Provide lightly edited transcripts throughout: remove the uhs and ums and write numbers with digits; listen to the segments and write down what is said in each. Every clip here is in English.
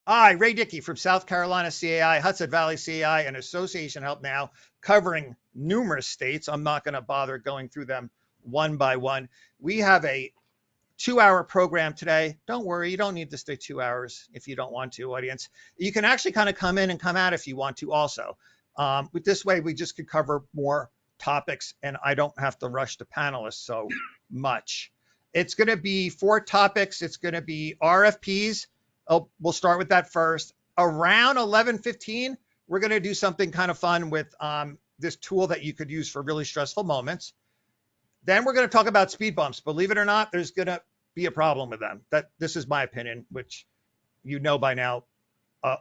I, Ray Dickey from South Carolina CAI, Hudson Valley CAI, and Association Help Now, covering numerous states. I'm not going to bother going through them one by one. We have a 2-hour program today. Don't worry, you don't need to stay 2 hours if you don't want to, audience. You can actually kind of come in and come out if you want to also. But this way, we just could cover more topics and I don't have to rush the panelists so much. It's going to be 4 topics. It's going to be RFPs. Oh, we'll start with that first. Around 11:15, we're going to do something kind of fun with this tool that you could use for really stressful moments. Then we're going to talk about speed bumps. Believe it or not, there's going to be a problem with them. This is my opinion, which you know by now,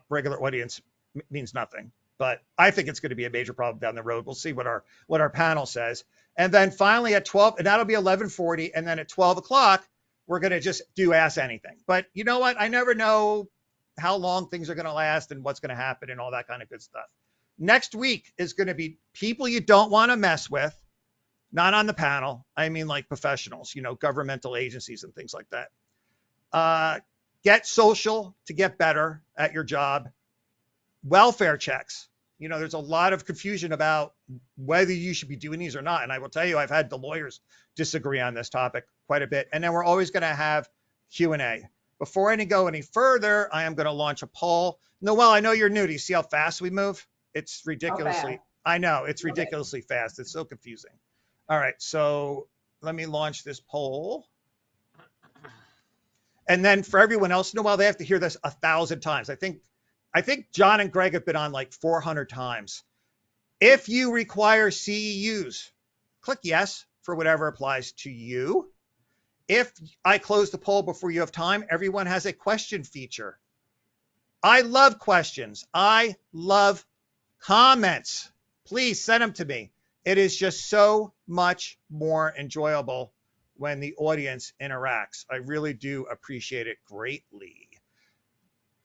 regular audience means nothing. But I think it's going to be a major problem down the road. We'll see what our panel says. And then finally at 12, and that'll be 11:40. And then at 12 o'clock, we're going to just do Ask Anything. But you know what? I never know how long things are going to last and what's going to happen and all that kind of good stuff. Next week is going to be people you don't want to mess with. Not on the panel. I mean, like professionals, governmental agencies and things like that. Get social to get better at your job. Welfare checks. There's a lot of confusion about whether you should be doing these or not. And I will tell you, I've had the lawyers disagree on this topic quite a bit. And then we're always going to have Q&A. Before I go any further, I am going to launch a poll. Noelle, I know you're new. Do you see how fast we move? It's ridiculously, I know, it's ridiculously fast. It's so confusing. All right, so let me launch this poll. And then for everyone else, Noelle, they have to hear this 1,000 times. I think John and Greg have been on like 400 times. If you require CEUs, click yes for whatever applies to you. If I close the poll before you have time, everyone has a question feature. I love questions. I love comments. Please send them to me. It is just so much more enjoyable when the audience interacts. I really do appreciate it greatly.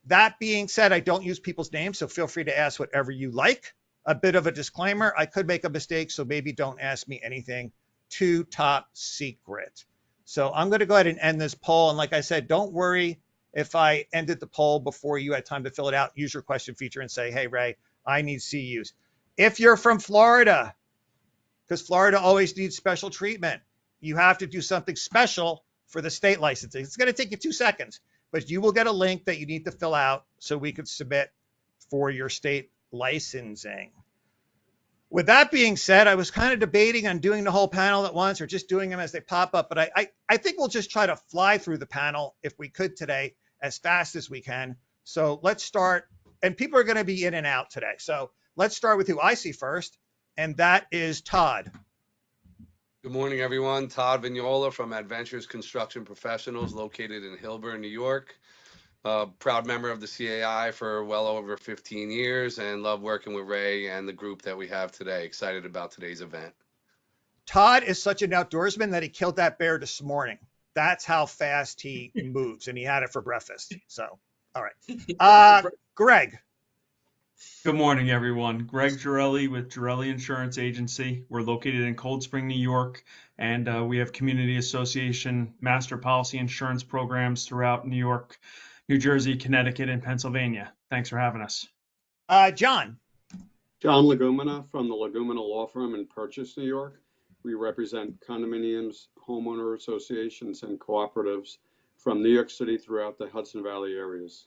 That being said, I don't use people's names, so feel free to ask whatever you like. A bit of a disclaimer, I could make a mistake, so maybe don't ask me anything too top secret. So I'm going to go ahead and end this poll. And like I said, don't worry if I ended the poll before you had time to fill it out. Use your question feature and say, hey, Ray, I need CEUs. If you're from Florida, because Florida always needs special treatment, you have to do something special for the state licensing. It's going to take you 2 seconds, but you will get a link that you need to fill out so we could submit for your state licensing. With that being said, I was kind of debating on doing the whole panel at once or just doing them as they pop up, but I think we'll just try to fly through the panel if we could today as fast as we can. So let's start, and people are going to be in and out today. So let's start with who I see first, and that is Todd. Good morning, everyone. Todd Vignola from Adventures Construction Professionals, located in Hillburn, New York. Proud member of the CAI for well over 15 years and love working with Ray and the group that we have today. Excited about today's event. Todd is such an outdoorsman that he killed that bear this morning. That's how fast he moves, and he had it for breakfast. So, all right. Greg. Good morning, everyone. Greg Girelli with Girelli Insurance Agency. We're located in Cold Spring, New York, and we have community association master policy insurance programs throughout New York, New Jersey, Connecticut, and Pennsylvania. Thanks for having us. John. John Legumina from the Legumina Law Firm in Purchase, New York. We represent condominiums, homeowner associations, and cooperatives from New York City throughout the Hudson Valley areas.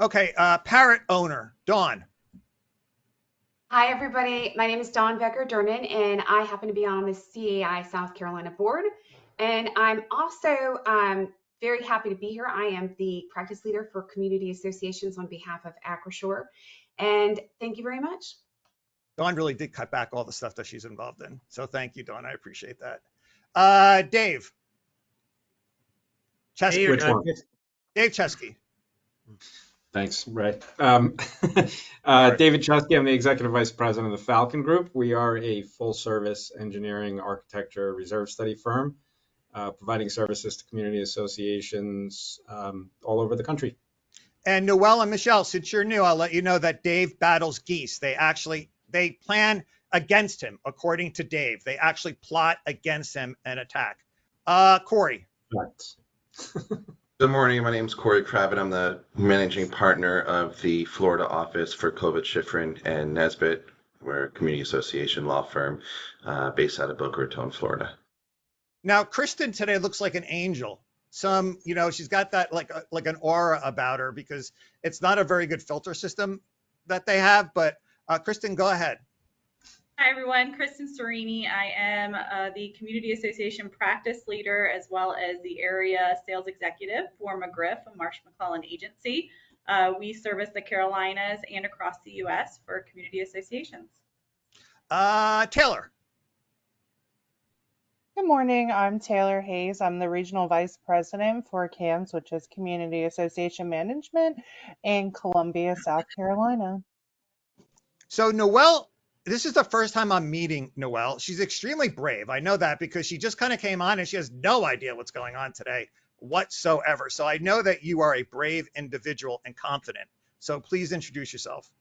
Okay, Parrot owner, Dawn. Hi, everybody. My name is Dawn Becker-Durnan, and I happen to be on the CAI South Carolina board. And I'm also very happy to be here. I am the practice leader for community associations on behalf of Acroshore. And thank you very much. Dawn really did cut back all the stuff that she's involved in. So thank you, Dawn. I appreciate that. Dave. Chesky. Which one? Dave Chesky. Thanks, Ray. David Chesky, I'm the Executive Vice President of the Falcon Group. We are a full-service engineering, architecture, reserve study firm, providing services to community associations all over the country. And Noelle and Michelle, since you're new, I'll let you know that Dave battles geese. They plan against him, according to Dave. They actually plot against him and attack. Corey. Right. Good morning. My name is Corey Kravitz. I'm the managing partner of the Florida office for Kovach, Schifrin, and Nesbitt. We're a community association law firm based out of Boca Raton, Florida. Now, Kristen today looks like an angel. She's got that like an aura about her because it's not a very good filter system that they have. But Kristen, go ahead. Hi, everyone. Kristen Serini. I am the Community Association practice leader as well as the area sales executive for McGriff, a Marsh McClellan agency. We service the Carolinas and across the U.S. for community associations. Taylor. Good morning. I'm Taylor Hayes. I'm the Regional Vice President for CAMS, which is Community Association Management in Columbia, South Carolina. So Noelle, this is the first time I'm meeting Noelle. She's extremely brave. I know that because she just kind of came on and she has no idea what's going on today whatsoever. So I know that you are a brave individual and confident. So please introduce yourself.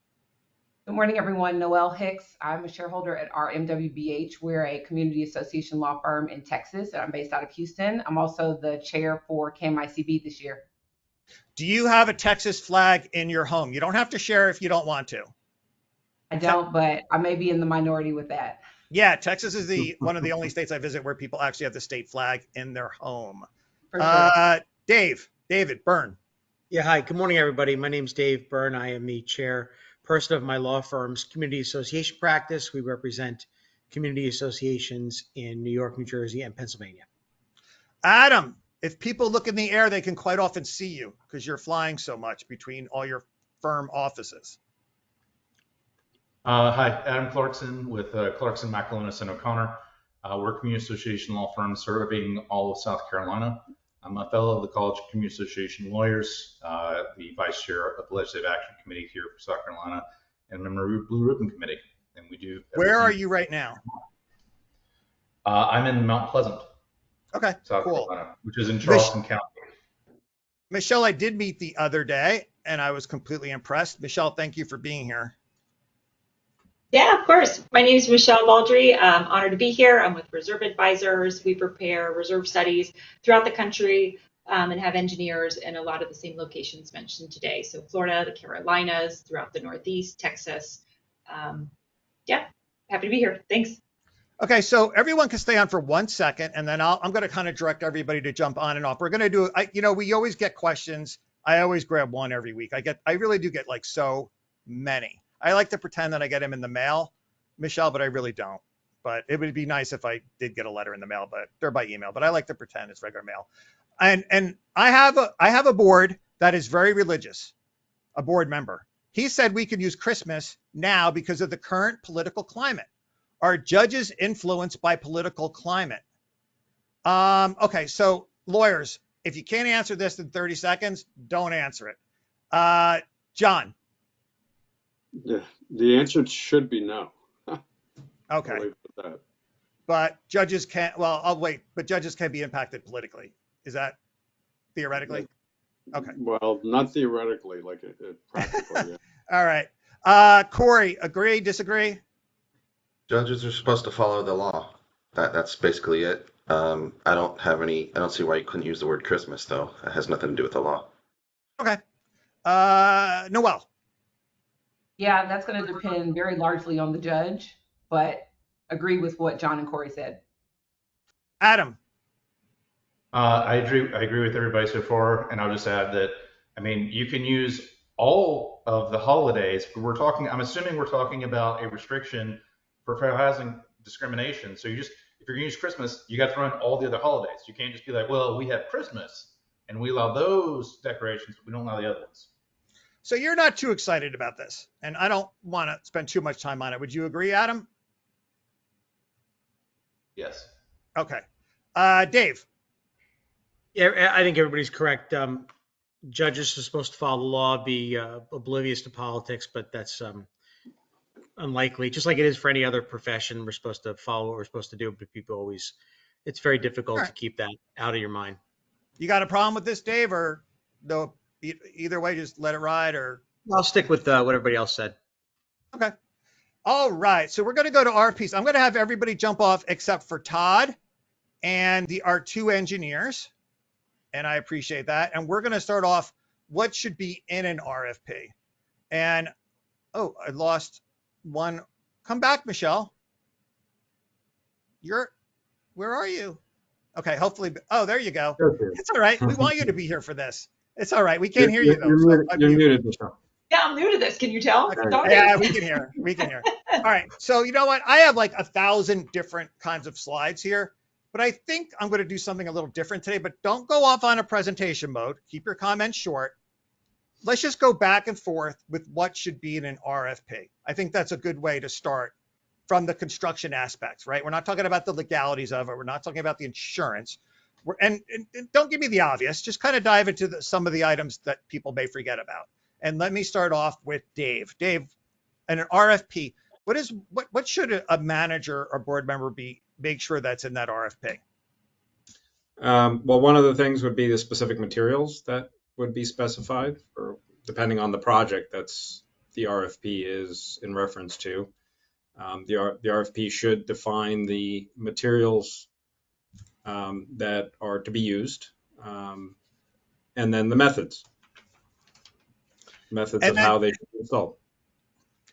Good morning, everyone. Noelle Hicks. I'm a shareholder at RMWBH. We're a community association law firm in Texas, and I'm based out of Houston. I'm also the chair for CAMICB this year. Do you have a Texas flag in your home? You don't have to share if you don't want to. I don't, but I may be in the minority with that. Yeah, Texas is one of the only states I visit where people actually have the state flag in their home. For sure. David Byrne. Yeah, hi. Good morning, everybody. My name is Dave Byrne. I am the chairperson of my law firm's community association practice. We represent community associations in New York, New Jersey, and Pennsylvania. Adam, if people look in the air, they can quite often see you because you're flying so much between all your firm offices. Hi, Adam Clarkson with Clarkson, McIlhenny, and O'Connor. We're a community association law firm serving all of South Carolina. I'm a fellow of the College of Community Association Lawyers, the vice chair of the Legislative Action Committee here for South Carolina, and a member of the Blue Ribbon Committee. And we do. Where are you right now? I'm in Mount Pleasant. Okay, South cool. Carolina, which is in Charleston County. Michelle, I did meet the other day, and I was completely impressed. Michelle, thank you for being here. Yeah, of course. My name is Michelle Baldry. I'm honored to be here. I'm with Reserve Advisors. We prepare reserve studies throughout the country and have engineers in a lot of the same locations mentioned today. So Florida, the Carolinas, throughout the Northeast, Texas. Yeah, happy to be here. Thanks. Okay, so everyone can stay on for 1 second, and then I'm going to kind of direct everybody to jump on and off. We're going to do, we always get questions. I always grab one every week. I really do get like so many. I like to pretend that I get them in the mail, Michelle, but I really don't. But it would be nice if I did get a letter in the mail, but they're by email. But I like to pretend it's regular mail. And I have a board that is very religious, a board member. He said we could use Christmas now because of the current political climate. Are judges influenced by political climate? Okay, so lawyers, if you can't answer this in 30 seconds, don't answer it. John. Yeah, the answer should be no. Okay. But judges can't, well, I'll wait, but judges can be impacted politically. Is that theoretically? Okay. Well, not theoretically, like it practically. Yeah. All right. Corey, agree, disagree? Judges are supposed to follow the law. That's basically it. I don't see why you couldn't use the word Christmas, though. It has nothing to do with the law. Okay. Noelle. Yeah, that's going to depend very largely on the judge, but agree with what John and Corey said. Adam. I agree with everybody so far, and I'll just add that, you can use all of the holidays, but I'm assuming we're talking about a restriction for fair housing discrimination. So if you're going to use Christmas, you got to run all the other holidays. You can't just be like, well, we have Christmas and we allow those decorations, but we don't allow the other ones. So you're not too excited about this, and I don't want to spend too much time on it. Would you agree, Adam? Yes. Okay. Dave. Yeah, I think everybody's correct. Judges are supposed to follow the law, be oblivious to politics, but that's unlikely. Just like it is for any other profession, we're supposed to follow what we're supposed to do, but it's very difficult to keep that out of your mind. You got a problem with this, Dave, or no? Either way, just let it ride, or I'll stick with what everybody else said. Okay. All right. So we're going to go to RFPs. I'm going to have everybody jump off except for Todd and our two engineers. and I appreciate that. And we're going to start off what should be in an RFP. And oh, I lost one. Come back, Michelle. Where are you? Okay, hopefully. Oh, there you go. It's all right. We want you to be here for this. It's all right. We can't hear you though. You're muted, Michelle. Yeah, I'm new to this. Can you tell? Okay. Yeah, we can hear. We can hear. All right. So you know what? I have like 1,000 different kinds of slides here, but I think I'm going to do something a little different today. But don't go off on a presentation mode. Keep your comments short. Let's just go back and forth with what should be in an RFP. I think that's a good way to start from the construction aspects, right? We're not talking about the legalities of it. We're not talking about the insurance. And don't give me the obvious. Just kind of dive into some of the items that people may forget about. And let me start off with Dave. Dave, in an RFP, what should a manager or board member make sure that's in that RFP? Well, one of the things would be the specific materials that would be specified, or depending on the project that's the RFP is in reference to. The RFP should define the materials that are to be used, and then the methods of how they should be installed.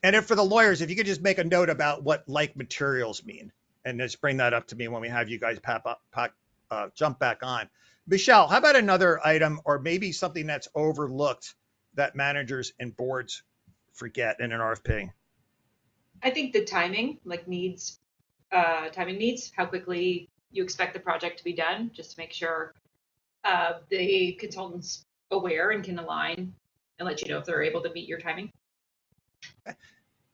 And if for the lawyers, if you could just make a note about what like materials mean, and just bring that up to me when we have you guys jump back on. Michelle, how about another item, or maybe something that's overlooked that managers and boards forget in an RFP? I think the timing, like timing needs, how quickly you expect the project to be done, just to make sure the consultant's aware and can align and let you know if they're able to meet your timing.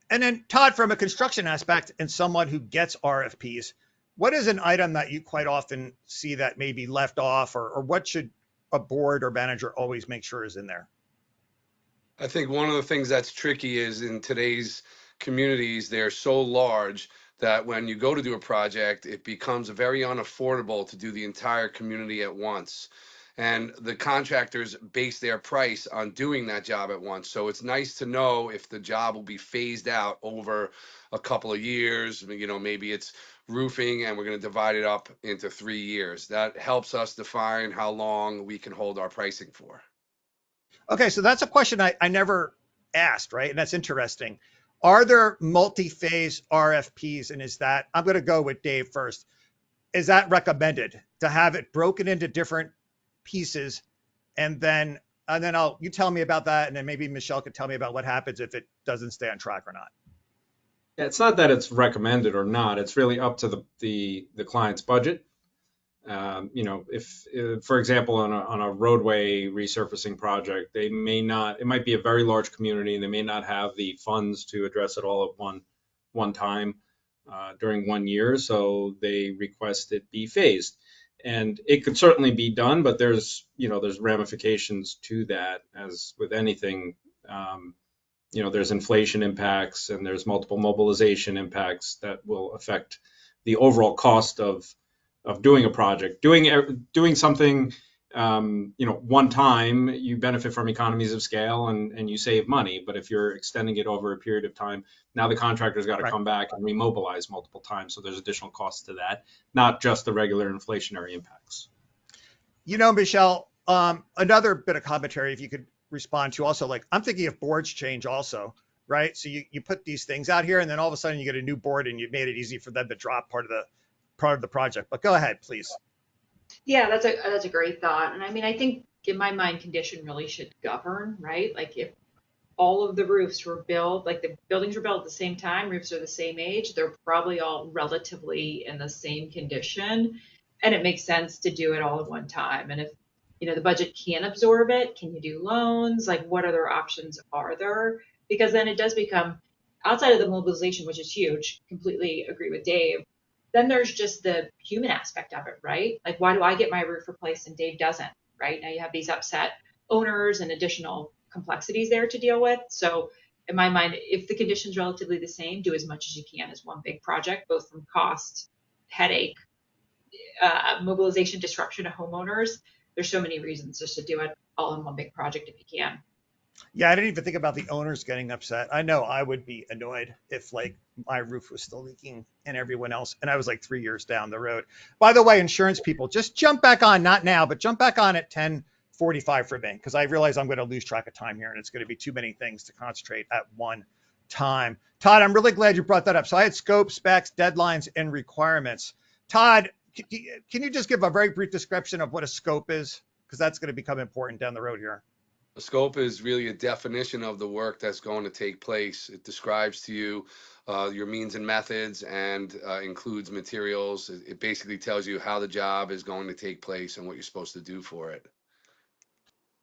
And then Todd, from a construction aspect and someone who gets RFPs, what is an item that you quite often see that may be left off, or what should a board or manager always make sure is in there? I think one of the things that's tricky is in today's communities, they're so large that when you go to do a project, it becomes very unaffordable to do the entire community at once. And the contractors base their price on doing that job at once. So it's nice to know if the job will be phased out over a couple of years. You know, maybe it's roofing and we're going to divide it up into 3 years. That helps us define how long we can hold our pricing for. Okay, so that's a question I never asked, right? And that's interesting. Are there multi-phase RFPs? And is that, I'm going to go with Dave first. Is that recommended to have it broken into different pieces? And then you tell me about that. And then maybe Michelle could tell me about what happens if it doesn't stay on track or not. Yeah, it's not that it's recommended or not. It's really up to the client's budget. You know, if for example, on a roadway resurfacing project, it might be a very large community and they may not have the funds to address it all at one time during 1 year. So they request it be phased, and it could certainly be done, but there's ramifications to that, as with anything. There's inflation impacts and there's multiple mobilization impacts that will affect the overall cost of doing a project. Doing something, one time, you benefit from economies of scale and you save money. But if you're extending it over a period of time, now the contractor's got to come back and remobilize multiple times. So there's additional costs to that, not just the regular inflationary impacts. Michelle, another bit of commentary, if you could respond to also, like, I'm thinking if boards change also, right? So you put these things out here and then all of a sudden you get a new board and you've made it easy for them to drop part of the project. But go ahead, please. Yeah, that's a great thought. And I mean, I think in my mind, condition really should govern, right? Like if all of the roofs were built, like the buildings were built at the same time, roofs are the same age, they're probably all relatively in the same condition. And it makes sense to do it all at one time. And if the budget can't absorb it, can you do loans? Like what other options are there? Because then it does become, outside of the mobilization, which is huge, completely agree with Dave. Then there's just the human aspect of it, right? Like, why do I get my roof replaced and Dave doesn't, right? Now you have these upset owners and additional complexities there to deal with. So in my mind, if the condition's relatively the same, do as much as you can as one big project, both from cost, headache, mobilization, disruption to homeowners. There's so many reasons just to do it all in one big project if you can. Yeah, I didn't even think about the owners getting upset. I know I would be annoyed if like my roof was still leaking and everyone else, and I was like 3 years down the road. By the way, insurance people, just jump back on, not now, but jump back on at 10:45 for me, because I realize I'm going to lose track of time here and it's going to be too many things to concentrate at one time. Todd, I'm really glad you brought that up. So I had scope, specs, deadlines, and requirements. Todd, can you just give a very brief description of what a scope is? Because that's going to become important down the road here. A scope is really a definition of the work that's going to take place. It describes to you your means and methods and includes materials. It basically tells you how the job is going to take place and what you're supposed to do for it.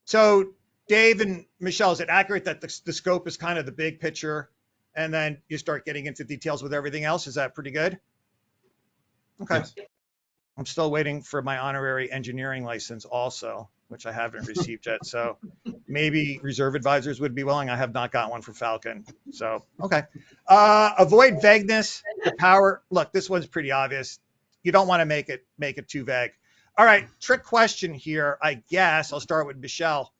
So, Dave and Michelle, is it accurate that the scope is kind of the big picture and then you start getting into details with everything else? Is that pretty good? Okay. Yes. I'm still waiting for my honorary engineering license also, which I haven't received yet. So maybe reserve advisors would be willing. I have not got one for Falcon. So, okay. Avoid vagueness. The power. Look, this one's pretty obvious. You don't want to make it too vague. All right. Trick question here. I guess I'll start with Michelle.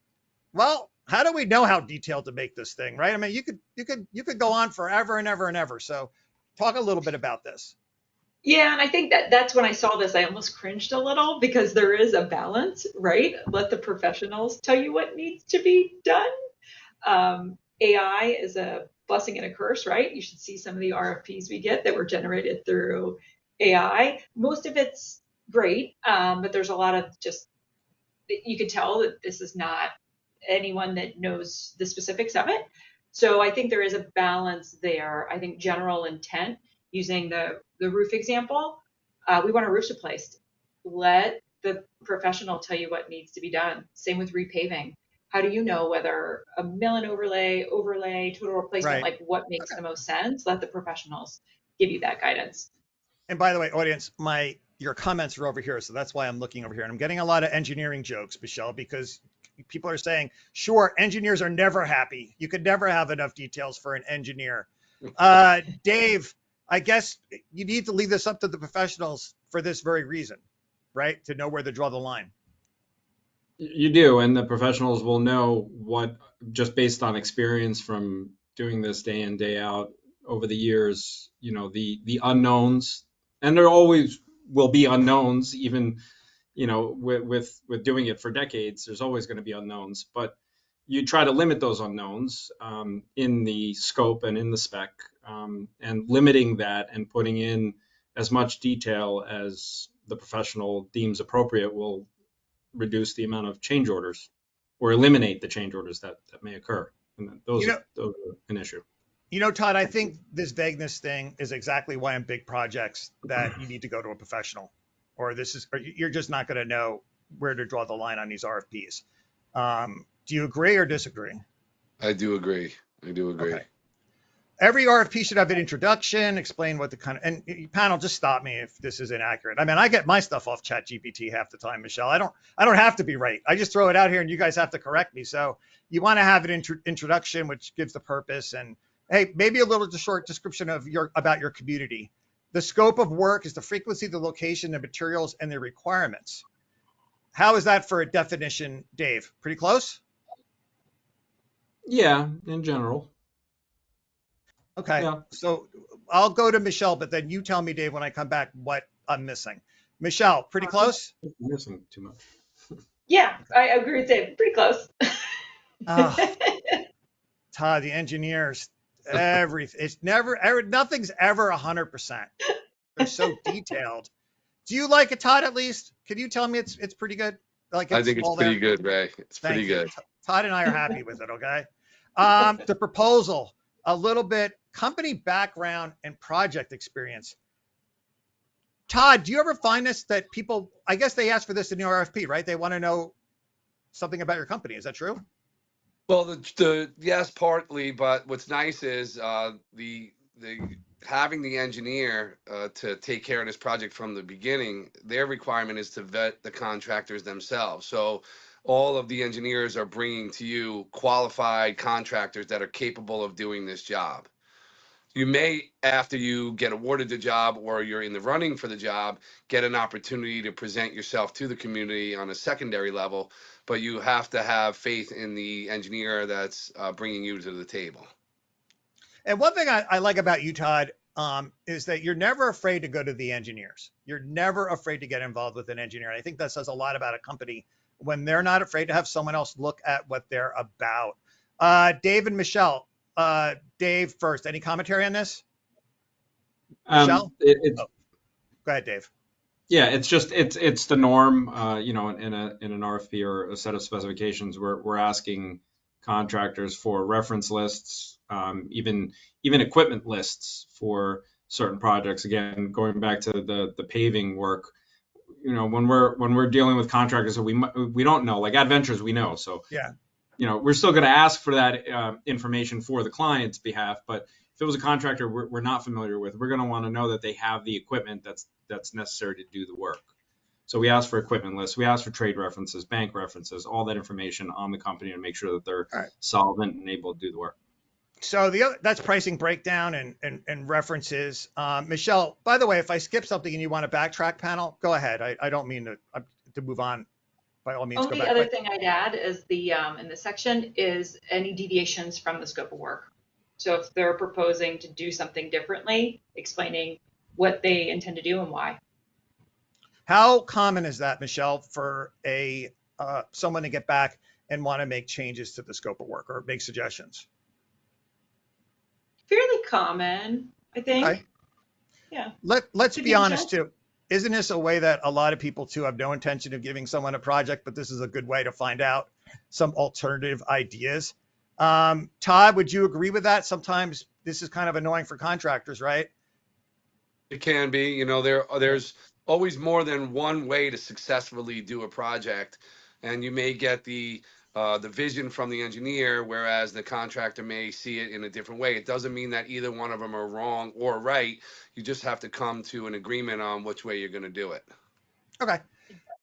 Well, how do we know how detailed to make this thing, right? I mean, you could go on forever and ever and ever. So talk a little bit about this. Yeah, and I think that's when I saw this, I almost cringed a little because there is a balance, right? Let the professionals tell you what needs to be done. AI is a blessing and a curse, right? You should see some of the RFPs we get that were generated through AI. Most of it's great, but there's a lot of just, you can tell that this is not anyone that knows the specifics of it. So I think there is a balance there. I think general intent, using the roof example, we want our roofs replaced. Let the professional tell you what needs to be done. Same with repaving. How do you know whether a mill and overlay, total replacement, Right. like what makes the most sense? Let the professionals give you that guidance. And by the way, audience, your comments are over here, so that's why I'm looking over here. And I'm getting a lot of engineering jokes, Michelle, because people are saying, sure, engineers are never happy. You could never have enough details for an engineer. Dave, I guess you need to leave this up to the professionals for this very reason, right? To know where to draw the line. You do, and the professionals will know what, just based on experience from doing this day in, day out over the years, the unknowns, and there always will be unknowns, even, with doing it for decades, there's always going to be unknowns, but you try to limit those unknowns in the scope and in the spec, and limiting that and putting in as much detail as the professional deems appropriate will reduce the amount of change orders or eliminate the change orders that may occur. And those are an issue. Todd, I think this vagueness thing is exactly why in big projects that you need to go to a professional, or you're just not going to know where to draw the line on these RFPs. Do you agree or disagree? I do agree. Okay. Every RFP should have an introduction, explain what and panel, just stop me if this is inaccurate. I mean, I get my stuff off ChatGPT half the time, Michelle. I don't have to be right. I just throw it out here and you guys have to correct me. So you want to have an introduction, which gives the purpose, and hey, maybe a little short description of about your community. The scope of work is the frequency, the location, the materials, and the requirements. How is that for a definition, Dave? Pretty close? Yeah, in general. Okay, yeah. So I'll go to Michelle, but then you tell me, Dave, when I come back, what I'm missing. Michelle, pretty close? I'm missing too much. Yeah, I agree with Dave. Pretty close. Todd, the engineers, nothing's ever 100%. They're so detailed. Do you like it, Todd, at least? Can you tell me it's pretty good? I think it's pretty good, Ray. It's pretty good. Todd and I are happy with it, okay? The proposal, a little bit, company background and project experience. Todd, do you ever find this that people, I guess they ask for this in the RFP, right? They want to know something about your company. Is that true? Well, yes, partly, but what's nice is the having the engineer to take care of this project from the beginning. Their requirement is to vet the contractors themselves. So all of the engineers are bringing to you qualified contractors that are capable of doing this job. You may, after you get awarded the job or you're in the running for the job, get an opportunity to present yourself to the community on a secondary level. but you have to have faith in the engineer that's bringing you to the table. And one thing I like about you, Todd, is that you're never afraid to go to the engineers. You're never afraid to get involved with an engineer. And I think that says a lot about a company when they're not afraid to have someone else look at what they're about. Dave and Michelle. Dave first. Any commentary on this? Michelle? It's Go ahead, Dave. Yeah, it's the norm. You know, in an RFP or a set of specifications, we're asking contractors for reference lists, even equipment lists for certain projects. Again, going back to the paving work, you know, when we're dealing with contractors that we don't know, like Adventures, we know. So yeah, you know, we're still going to ask for that information for the client's behalf. But if it was a contractor we're not familiar with, we're going to want to know that they have the equipment that's necessary to do the work. So we ask for equipment lists, we ask for trade references, bank references, all that information on the company to make sure that they're solvent and able to do the work. So that's pricing breakdown and references. Michelle, by the way, if I skip something and you want to backtrack, panel, go ahead. I don't mean to move on. By all means, Only go back. other thing I'd add is the in this section is any deviations from the scope of work. So if they're proposing to do something differently, explaining what they intend to do and why. How common is that, Michelle, for someone to get back and want to make changes to the scope of work or make suggestions? Fairly common, I think. Okay. Yeah. Let's Could be be honest Michelle? too. Isn't this a way that a lot of people too have no intention of giving someone a project, but this is a good way to find out some alternative ideas? Todd, would you agree with that? Sometimes this is kind of annoying for contractors, right? It can be, you know, there's always more than one way to successfully do a project, and you may get the vision from the engineer, whereas the contractor may see it in a different way. It doesn't mean that either one of them are wrong or right. You just have to come to an agreement on which way you're going to do it. Okay.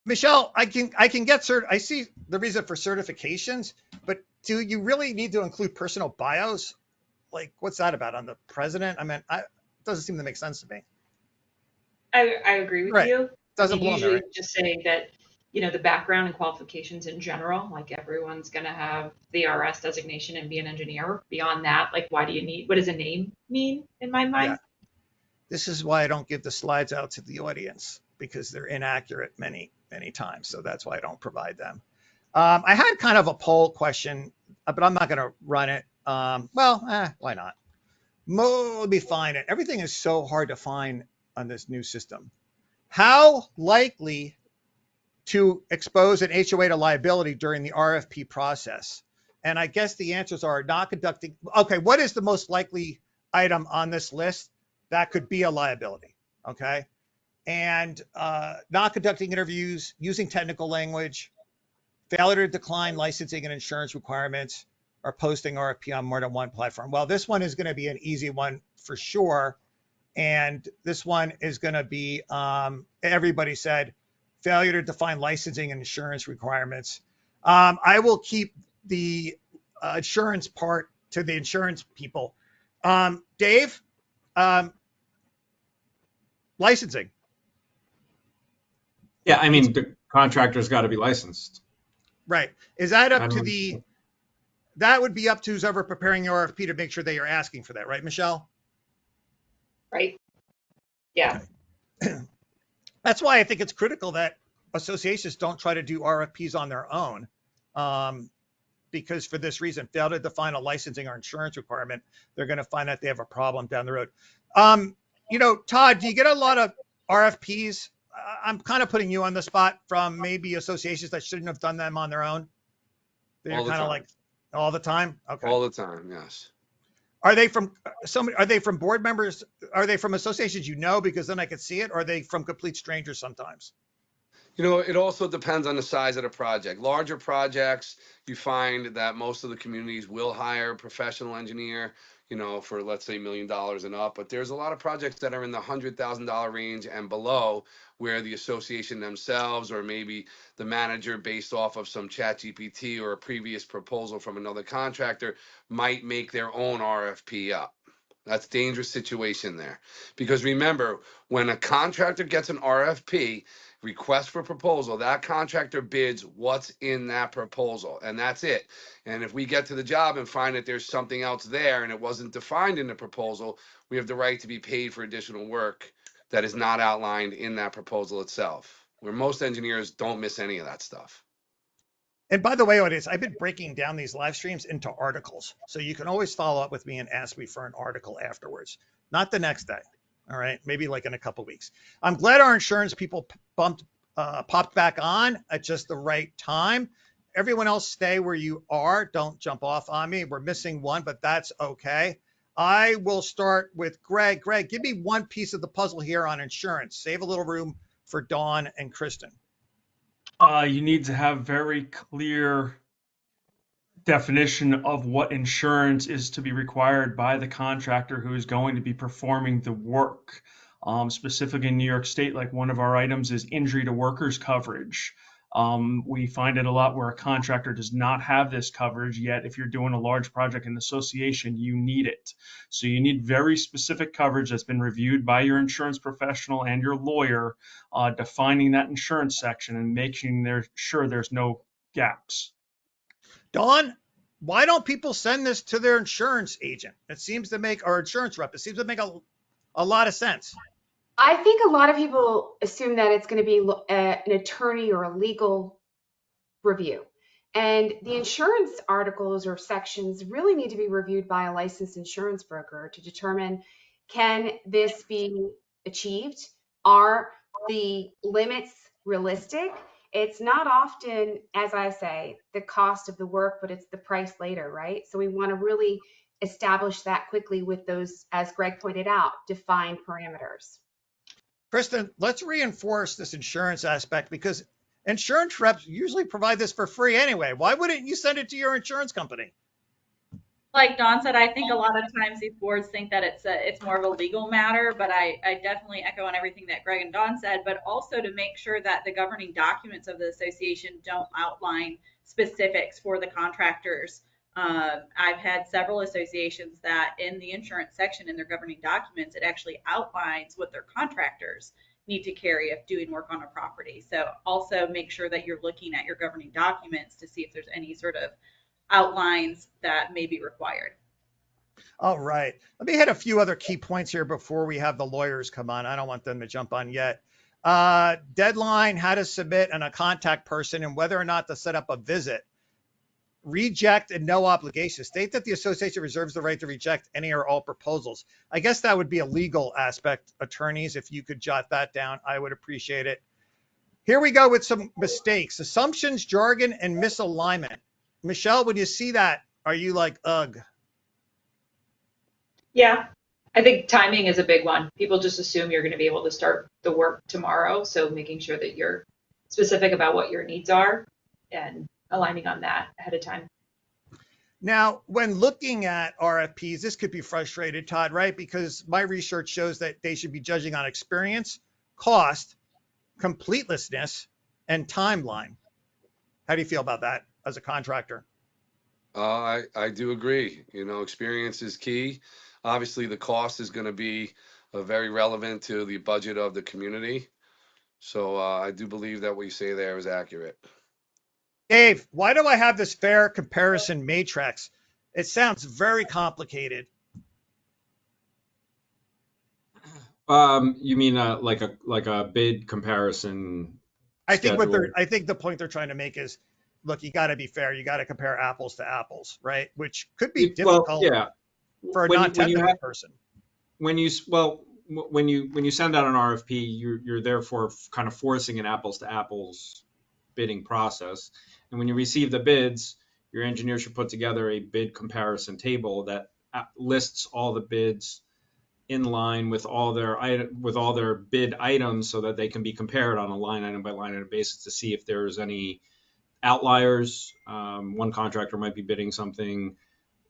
Michelle, I can get I see the reason for certifications, but do you really need to include personal bios? Like, what's that about on the president? I mean, it doesn't seem to make sense to me. I agree with Right. you. Doesn't belong there, usually right? just say that, you know, the background and qualifications in general, like everyone's going to have the RS designation and be an engineer. Beyond that, like, what does a name mean in my mind? Yeah. This is why I don't give the slides out to the audience, because they're inaccurate many times. So that's why I don't provide them. I had kind of a poll question, but I'm not going to run it. Why not? Let me find it. Everything is so hard to find on this new system. How likely to expose an HOA to liability during the RFP process? And I guess the answers are not conducting. Okay, what is the most likely item on this list that could be a liability? Okay. And not conducting interviews, using technical language, failure to decline licensing and insurance requirements, or posting RFP on more than one platform. Well, this one is going to be an easy one for sure. And this one is going to be, everybody said, failure to define licensing and insurance requirements. I will keep the insurance part to the insurance people. Dave, licensing. Yeah, I mean, the contractor's got to be licensed. Right. Is that up to that would be up to who's ever preparing the RFP to make sure they are asking for that, right, Michelle? Right. Yeah. Okay. That's why I think it's critical that associations don't try to do RFPs on their own. Because for this reason, fail to define a licensing or insurance requirement, they're going to find that they have a problem down the road. You know, Todd, do you get a lot of RFPs? I'm kind of putting you on the spot from maybe associations that shouldn't have done them on their own. They're kind of like all the time. Okay. All the time. Yes. Are they from Are they from board members? Are they from associations you know? Because then I could see it. Or are they from complete strangers sometimes? You know, it also depends on the size of the project. Larger projects, you find that most of the communities will hire a professional engineer, you know, for, let's say, $1 million and up. But there's a lot of projects that are in the $100,000 range and below, where the association themselves, or maybe the manager, based off of some chat GPT or a previous proposal from another contractor, might make their own RFP up. That's a dangerous situation there. Because remember, when a contractor gets an RFP, request for proposal. That contractor bids what's in that proposal, and that's it. And if we get to the job and find that there's something else there and it wasn't defined in the proposal, we have the right to be paid for additional work that is not outlined in that proposal itself, where most engineers don't miss any of that stuff. And by the way, audience, I've been breaking down these live streams into articles. So you can always follow up with me and ask me for an article afterwards, not the next day. All right. Maybe like in a couple weeks. I'm glad our insurance people popped back on at just the right time. Everyone else stay where you are. Don't jump off on me. We're missing one, but that's okay. I will start with Greg. Greg, give me one piece of the puzzle here on insurance. Save a little room for Dawn and Kristen. You need to have very clear definition of what insurance is to be required by the contractor who is going to be performing the work. Specifically in New York State, like one of our items is injury to workers coverage. We find it a lot where a contractor does not have this coverage, yet if you're doing a large project in the association, you need it. So you need very specific coverage that's been reviewed by your insurance professional and your lawyer, defining that insurance section and making sure there's no gaps. Dawn, why don't people send this to their insurance agent? It seems to make, or insurance rep, it seems to make a lot of sense. I think a lot of people assume that it's going to be an attorney or a legal review. And the insurance articles or sections really need to be reviewed by a licensed insurance broker to determine, can this be achieved? Are the limits realistic? It's not often, as I say, the cost of the work, but it's the price later, right? So we want to really establish that quickly with those, as Greg pointed out, defined parameters. Kristen, let's reinforce this insurance aspect because insurance reps usually provide this for free anyway. Why wouldn't you send it to your insurance company? Like Dawn said, I think a lot of times these boards think that it's more of a legal matter, but I definitely echo on everything that Greg and Dawn said, but also to make sure that the governing documents of the association don't outline specifics for the contractors. I've had several associations that in the insurance section in their governing documents, it actually outlines what their contractors need to carry if doing work on a property. So also make sure that you're looking at your governing documents to see if there's any sort of outlines that may be required. All right. Let me hit a few other key points here before we have the lawyers come on. I don't want them to jump on yet. Deadline, how to submit, and a contact person, and whether or not to set up a visit. Reject and no obligation. State that the association reserves the right to reject any or all proposals. I guess that would be a legal aspect. Attorneys, if you could jot that down, I would appreciate it. Here we go with some mistakes. Assumptions, jargon, and misalignment. Michelle, when you see that, are you like, ugh? Yeah, I think timing is a big one. People just assume you're going to be able to start the work tomorrow. So making sure that you're specific about what your needs are and aligning on that ahead of time. Now, when looking at RFPs, this could be frustrated, Todd, right? Because my research shows that they should be judging on experience, cost, completelessness, and timeline. How do you feel about that as a contractor? I do agree. You know, experience is key. Obviously, the cost is going to be very relevant to the budget of the community. So I do believe that what you say there is accurate. Dave, why do I have this fair comparison matrix? It sounds very complicated. You mean like a bid comparison? I think the point they're trying to make is, look, you got to be fair. You got to compare apples to apples, right? Which could be difficult for a non-technical person. When you send out an RFP, you're therefore kind of forcing an apples to apples bidding process. And when you receive the bids, your engineer should put together a bid comparison table that lists all the bids in line with all their bid items so that they can be compared on a line item by line item basis to see if there's any outliers. One contractor might be bidding something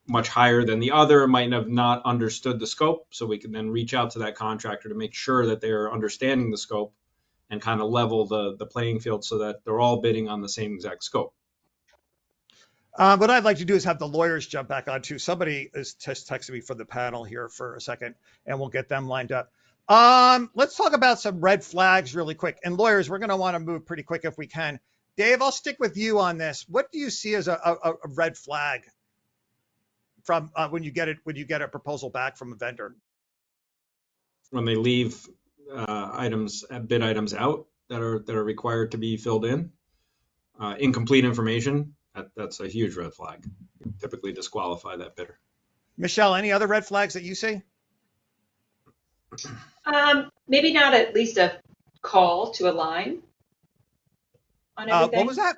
much higher than the other, might have not understood the scope. So we can then reach out to that contractor to make sure that they're understanding the scope and kind of level the playing field so that they're all bidding on the same exact scope. What I'd like to do is have the lawyers jump back on too. Somebody is just texting me for the panel here for a second, and we'll get them lined up. Let's talk about some red flags really quick. And lawyers, we're going to want to move pretty quick if we can. Dave, I'll stick with you on this. What do you see as a red flag from when you get a proposal back from a vendor? When they leave bid items out that are required to be filled in, incomplete information, that's a huge red flag. Typically disqualify that bidder. Michelle, any other red flags that you see? Maybe not at least a call to align on everything. What was that?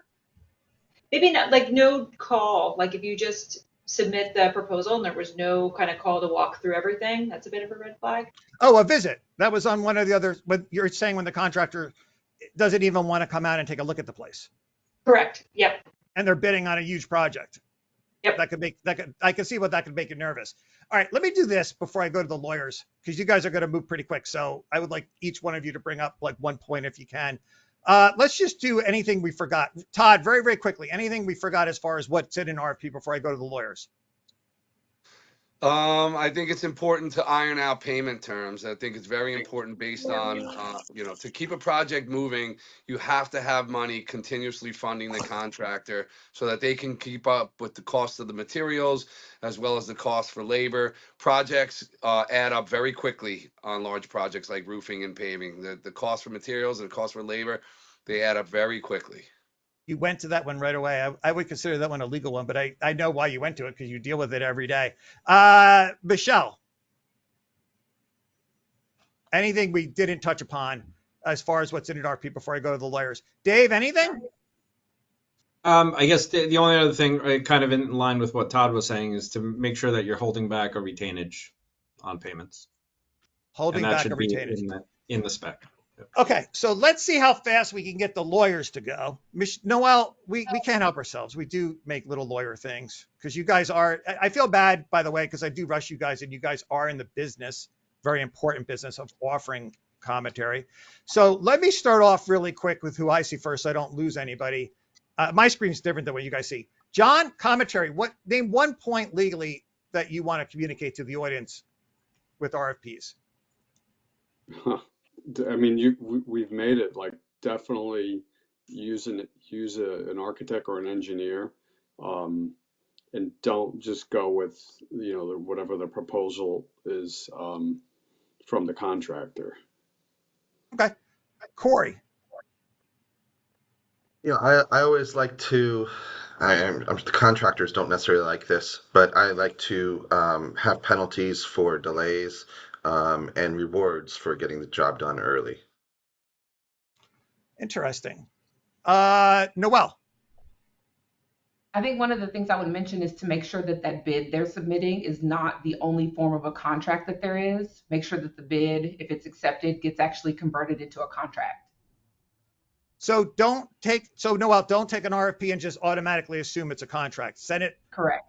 Maybe not, like no call, like if you just submit the proposal and there was no kind of call to walk through everything, that's a bit of a red flag. Oh, a visit. That was on one of the others. But you're saying when the contractor doesn't even want to come out and take a look at the place. Correct. Yep. And they're bidding on a huge project. Yep. I can see what that could make you nervous. All right, let me do this before I go to the lawyers, because you guys are going to move pretty quick. So I would like each one of you to bring up like one point if you can. Let's just do anything we forgot. Todd, very, very quickly, anything we forgot as far as what's in an RFP before I go to the lawyers? I think it's important to iron out payment terms. I think it's very important based on, to keep a project moving, you have to have money continuously funding the contractor so that they can keep up with the cost of the materials as well as the cost for labor. Projects add up very quickly on large projects like roofing and paving. The cost for materials and the cost for labor, they add up very quickly. You went to that one right away. I would consider that one a legal one, but I know why you went to it because you deal with it every day. Michelle, anything we didn't touch upon as far as what's in an RFP before I go to the lawyers? Dave, anything? I guess the only other thing, kind of in line with what Todd was saying, is to make sure that you're holding back a retainage on payments. Holding back a retainage. In the spec. Okay, so let's see how fast we can get the lawyers to go. Noelle, we can't help ourselves. We do make little lawyer things because you guys are, I feel bad, by the way, because I do rush you guys and you guys are in the business, very important business of offering commentary. So let me start off really quick with who I see first so I don't lose anybody. My screen's different than what you guys see. John, commentary, name one point legally that you want to communicate to the audience with RFPs. I mean, we've made it like definitely use an architect or an engineer, and don't just go with whatever the proposal is from the contractor. Okay, Corey. I always like to. The contractors don't necessarily like this, but I like to have penalties for delays. And rewards for getting the job done early. Interesting. Noelle. I think one of the things I would mention is to make sure that that bid they're submitting is not the only form of a contract that there is. Make sure that the bid, if it's accepted, gets actually converted into a contract. So Noelle, don't take an RFP and just automatically assume it's a contract. Send it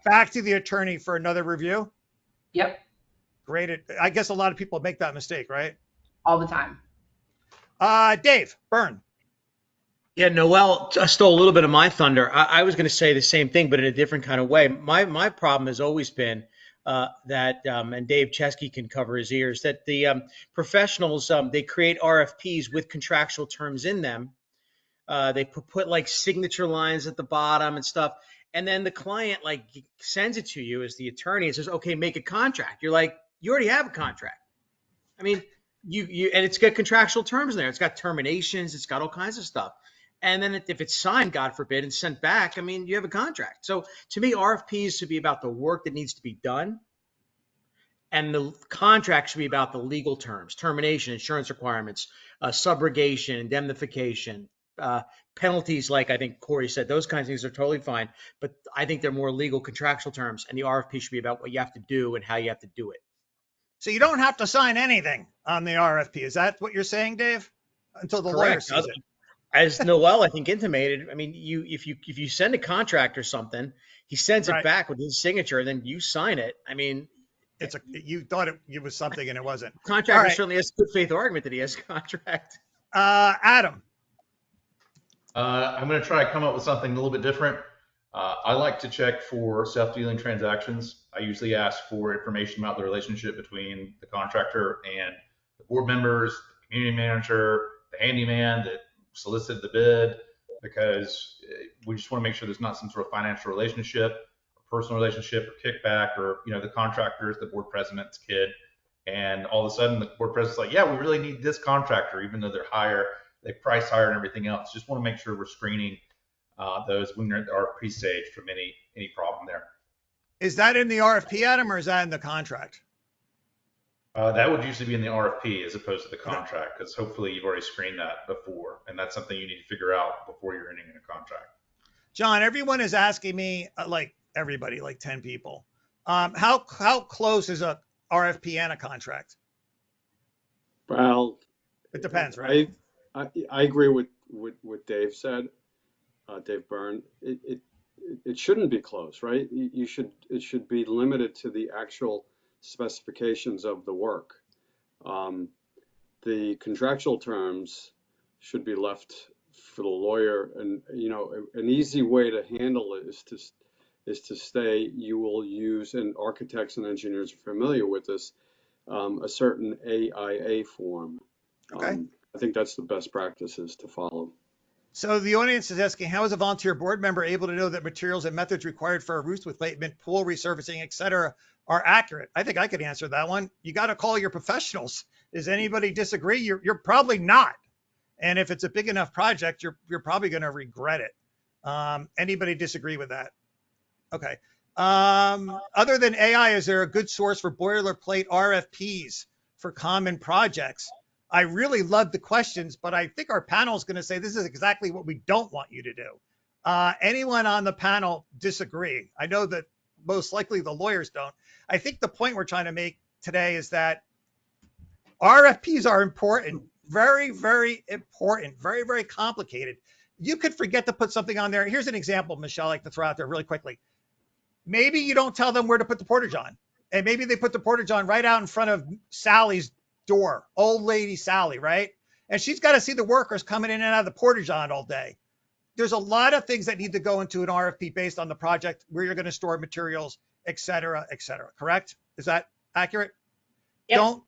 back to the attorney for another review. Yep. Great. I guess a lot of people make that mistake, right? All the time. Dave, Byrne. Yeah, Noelle stole a little bit of my thunder. I was going to say the same thing, but in a different kind of way. My problem has always been that, and Dave Chesky can cover his ears, that the professionals, they create RFPs with contractual terms in them. They put like signature lines at the bottom and stuff. And then the client like sends it to you as the attorney and says, okay, make a contract. You're like, you already have a contract. I mean, and it's got contractual terms in there. It's got terminations. It's got all kinds of stuff. And then if it's signed, God forbid, and sent back, I mean, you have a contract. So to me, RFPs should be about the work that needs to be done. And the contract should be about the legal terms, termination, insurance requirements, subrogation, indemnification, penalties, like I think Corey said, those kinds of things are totally fine. But I think they're more legal contractual terms. And the RFP should be about what you have to do and how you have to do it. So you don't have to sign anything on the RFP. Is that what you're saying, Dave? Until the lawyer sees it. As Noelle, I think, intimated, I mean, if you send a contract or something, he sends it back with his signature, and then you sign it. I mean, you thought it was something and it wasn't. Contractor certainly has a good faith argument that he has a contract. Adam. I'm going to try to come up with something a little bit different. I like to check for self-dealing transactions. I usually ask for information about the relationship between the contractor and the board members, the community manager, the handyman that solicited the bid, because we just want to make sure there's not some sort of financial relationship, or personal relationship, or kickback, or the contractor is the board president's kid, and all of a sudden the board president's like, yeah, we really need this contractor, even though they're higher, they price higher and everything else. Just want to make sure we're screening those when they're at the RFP stage from any problem there. Is that in the RFP, Adam, or is that in the contract? That would usually be in the RFP as opposed to the contract, because hopefully you've already screened that before, and that's something you need to figure out before you're entering a contract. John, everyone is asking me, like everybody, like 10 people, how close is a RFP and a contract? Well, it depends, right? I agree with what Dave said, Dave Byrne. It shouldn't be close, right? It should be limited to the actual specifications of the work. The contractual terms should be left for the lawyer, and an easy way to handle it is to say you will use, and architects and engineers are familiar with this, a certain AIA form. Okay. I think that's the best practices to follow. So the audience is asking, how is a volunteer board member able to know that materials and methods required for a roof replacement, pool resurfacing, etc., are accurate? I think I could answer that one. You got to call your professionals. Does anybody disagree? You're probably not. And if it's a big enough project, you're probably going to regret it. Anybody disagree with that? Okay. Other than AI, is there a good source for boilerplate RFPs for common projects? I really love the questions, but I think our panel is going to say this is exactly what we don't want you to do. Anyone on the panel disagree? I know that most likely the lawyers don't. I think the point we're trying to make today is that RFPs are important, very, very important, very, very complicated. You could forget to put something on there. Here's an example, Michelle, I like to throw out there really quickly. Maybe you don't tell them where to put the portage on, and maybe they put the portage on right out in front of Sally's door, old lady Sally, right? And she's got to see the workers coming in and out of the portage on all day. There's a lot of things that need to go into an RFP based on the project, where you're going to store materials, et cetera, correct? Is that accurate? Yep.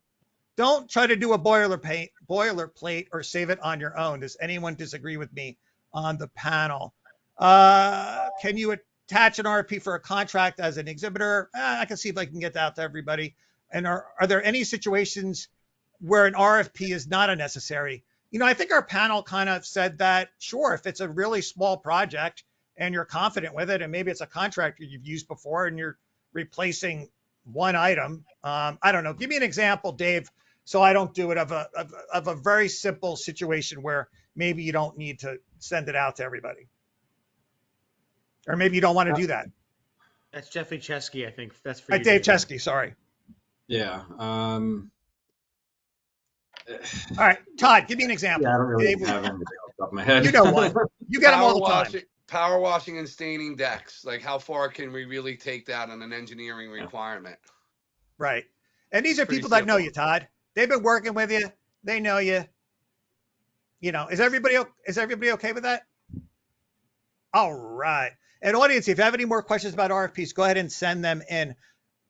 Don't try to do a boilerplate or save it on your own. Does anyone disagree with me on the panel? Can you attach an RFP for a contract as an exhibitor? I can see if I can get that out to everybody. And are there any situations where an RFP is not unnecessary? I think our panel kind of said that, sure, if it's a really small project and you're confident with it, and maybe it's a contractor you've used before and you're replacing one item. I don't know. Give me an example, Dave, so I don't do it of a very simple situation where maybe you don't need to send it out to everybody. Or maybe you don't want to do that. That's Jeffrey Chesky, I think. That's for you, Dave Chesky, sorry. Yeah. All right, Todd, give me an example. Yeah, I don't really have anything off the top of my head. You know one. You get them all the time. Power washing and staining decks. Like, how far can we really take that on an engineering requirement? Right. And these are people that know you, Todd. They've been working with you. They know you. Is everybody okay with that? All right. And audience, if you have any more questions about RFPs, go ahead and send them in.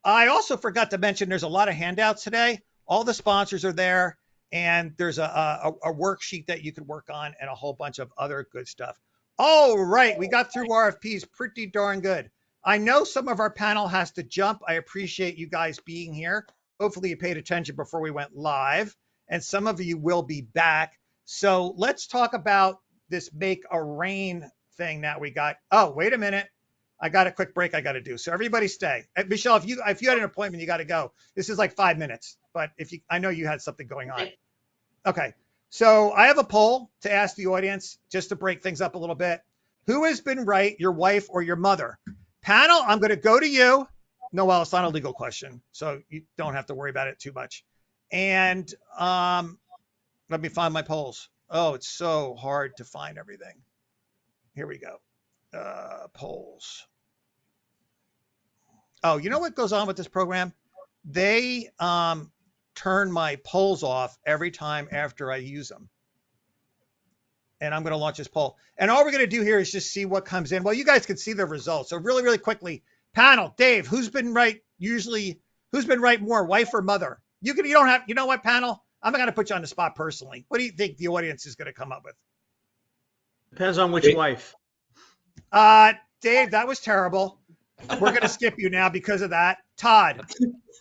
I also forgot to mention there's a lot of handouts today. All the sponsors are there, and there's a worksheet that you can work on and a whole bunch of other good stuff. All right, we got through RFPs pretty darn good. I know some of our panel has to jump. I appreciate you guys being here. Hopefully you paid attention before we went live, and some of you will be back. So let's talk about this make a rain thing that we got. Oh, wait a minute. I got a quick break I got to do. So everybody stay. Michelle, if you had an appointment, you got to go. This is like 5 minutes, but I know you had something going on. Okay. So I have a poll to ask the audience just to break things up a little bit. Who has been right, your wife or your mother? Panel, I'm going to go to you. No, well, it's not a legal question, so you don't have to worry about it too much. And let me find my polls. Oh, it's so hard to find everything. Here we go. Polls. Oh, you know what goes on with this program? They turn my polls off every time after I use them. And I'm going to launch this poll. And all we're going to do here is just see what comes in. Well, you guys can see the results. So really, really quickly, panel, Dave, who's been right? Usually, who's been right more, wife or mother? You don't have, you know what, panel? I'm not going to put you on the spot personally. What do you think the audience is going to come up with? Depends on which wife. Dave, that was terrible. We're going to skip you now because of that. Todd.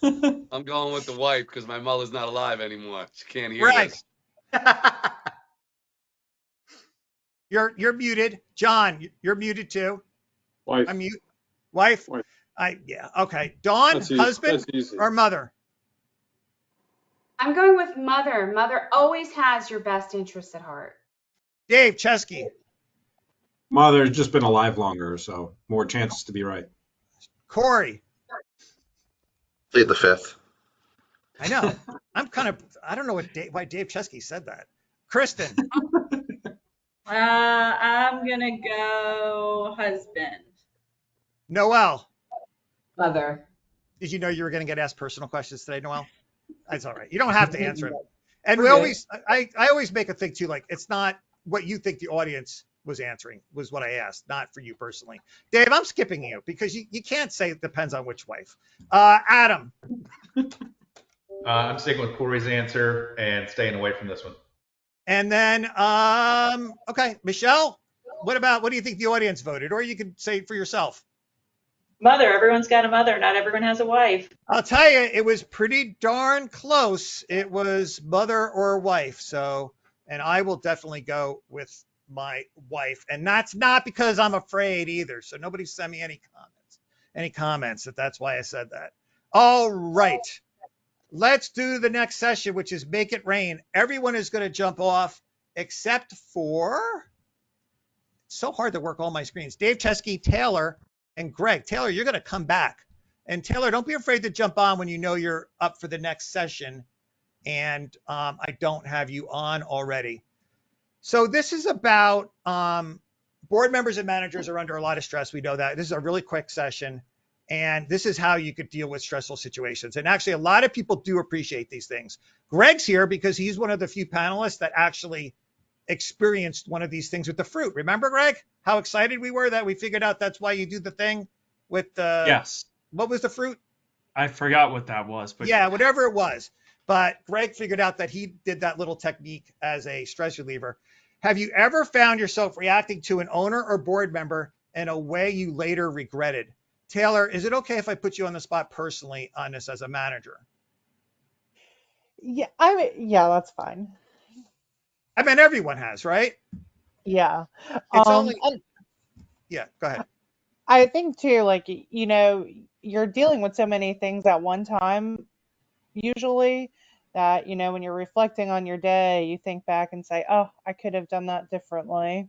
I'm going with the wife because my mother's not alive anymore. She can't hear Greg. this. You're muted. John, you're muted too. Wife. I'm mute. Wife. Wife. Yeah. Okay. Dawn, That's easy. husband That's easy. or mother? I'm going with mother. Mother always has your best interests at heart. Dave Chesky. Mother's just been alive longer, so more chances to be right. Corey. Plead the fifth. I know. I don't know why Dave Chesky said that. Kristen. I'm gonna go husband. Noel. Mother. Did you know you were going to get asked personal questions today, Noel? That's all right. You don't have to answer it. And I always make a thing too, like it's not what you think the audience was answering was what I asked, not for you personally. Dave, I'm skipping you because you can't say it depends on which wife. Adam. I'm sticking with Corey's answer and staying away from this one. And then, okay, Michelle, what do you think the audience voted? Or you could say it for yourself. Mother. Everyone's got a mother. Not everyone has a wife. I'll tell you, it was pretty darn close. It was mother or wife. So, and I will definitely go with my wife. And that's not because I'm afraid either. So nobody send me any comments that's why I said that. All right. Let's do the next session, which is Make It Rain. Everyone is going to jump off except for, it's so hard to work all my screens. Dave Chesky, Taylor, and Greg. Taylor, you're going to come back. And Taylor, don't be afraid to jump on when you know you're up for the next session. And I don't have you on already. So this is about board members and managers are under a lot of stress. We know that. This is a really quick session. And this is how you could deal with stressful situations. And actually, a lot of people do appreciate these things. Greg's here because he's one of the few panelists that actually experienced one of these things with the fruit. Remember, Greg, how excited we were that we figured out that's why you do the thing with the, Yes. What was the fruit? I forgot what that was, but yeah, whatever it was. But Greg figured out that he did that little technique as a stress reliever. Have you ever found yourself reacting to an owner or board member in a way you later regretted? Taylor, is it okay if I put you on the spot personally on this as a manager? Yeah, that's fine. I mean, everyone has, right? Yeah. It's only, and yeah, go ahead. I think too, like, you're dealing with so many things at one time, usually, that, when you're reflecting on your day, you think back and say, oh, I could have done that differently.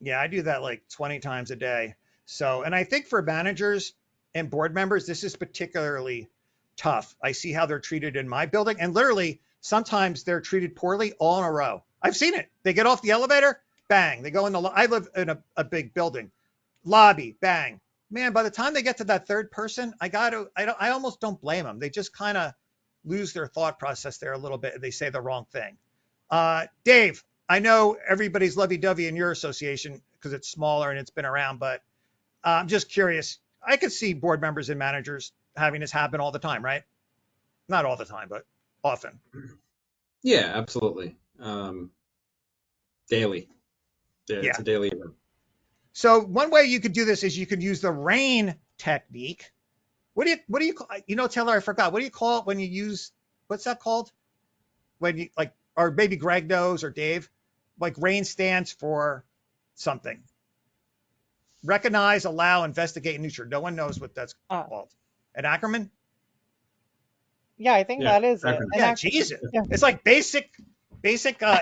Yeah, I do that like 20 times a day. So, and I think for managers and board members, this is particularly tough. I see how they're treated in my building, and literally sometimes they're treated poorly all in a row. I've seen it. They get off the elevator, bang. They go in I live in a big building, lobby, bang. Man, by the time they get to that third person, I almost don't blame them. They just kind of lose their thought process there a little bit. And they say the wrong thing. Dave, I know everybody's lovey-dovey in your association because it's smaller and it's been around, but I'm just curious. I could see board members and managers having this happen all the time, right? Not all the time, but often. Yeah, absolutely. Daily. Yeah, Yeah. it's a daily event. So one way you could do this is you could use the RAIN technique. What do you call, Taylor, I forgot. What do you call it when you use, what's that called? When you or maybe Greg knows or Dave, like RAIN stands for something. Recognize, allow, investigate, and nurture. No one knows what that's called. An acronym? Yeah, I think that is it. Yeah, Jesus. Yeah. It's like basic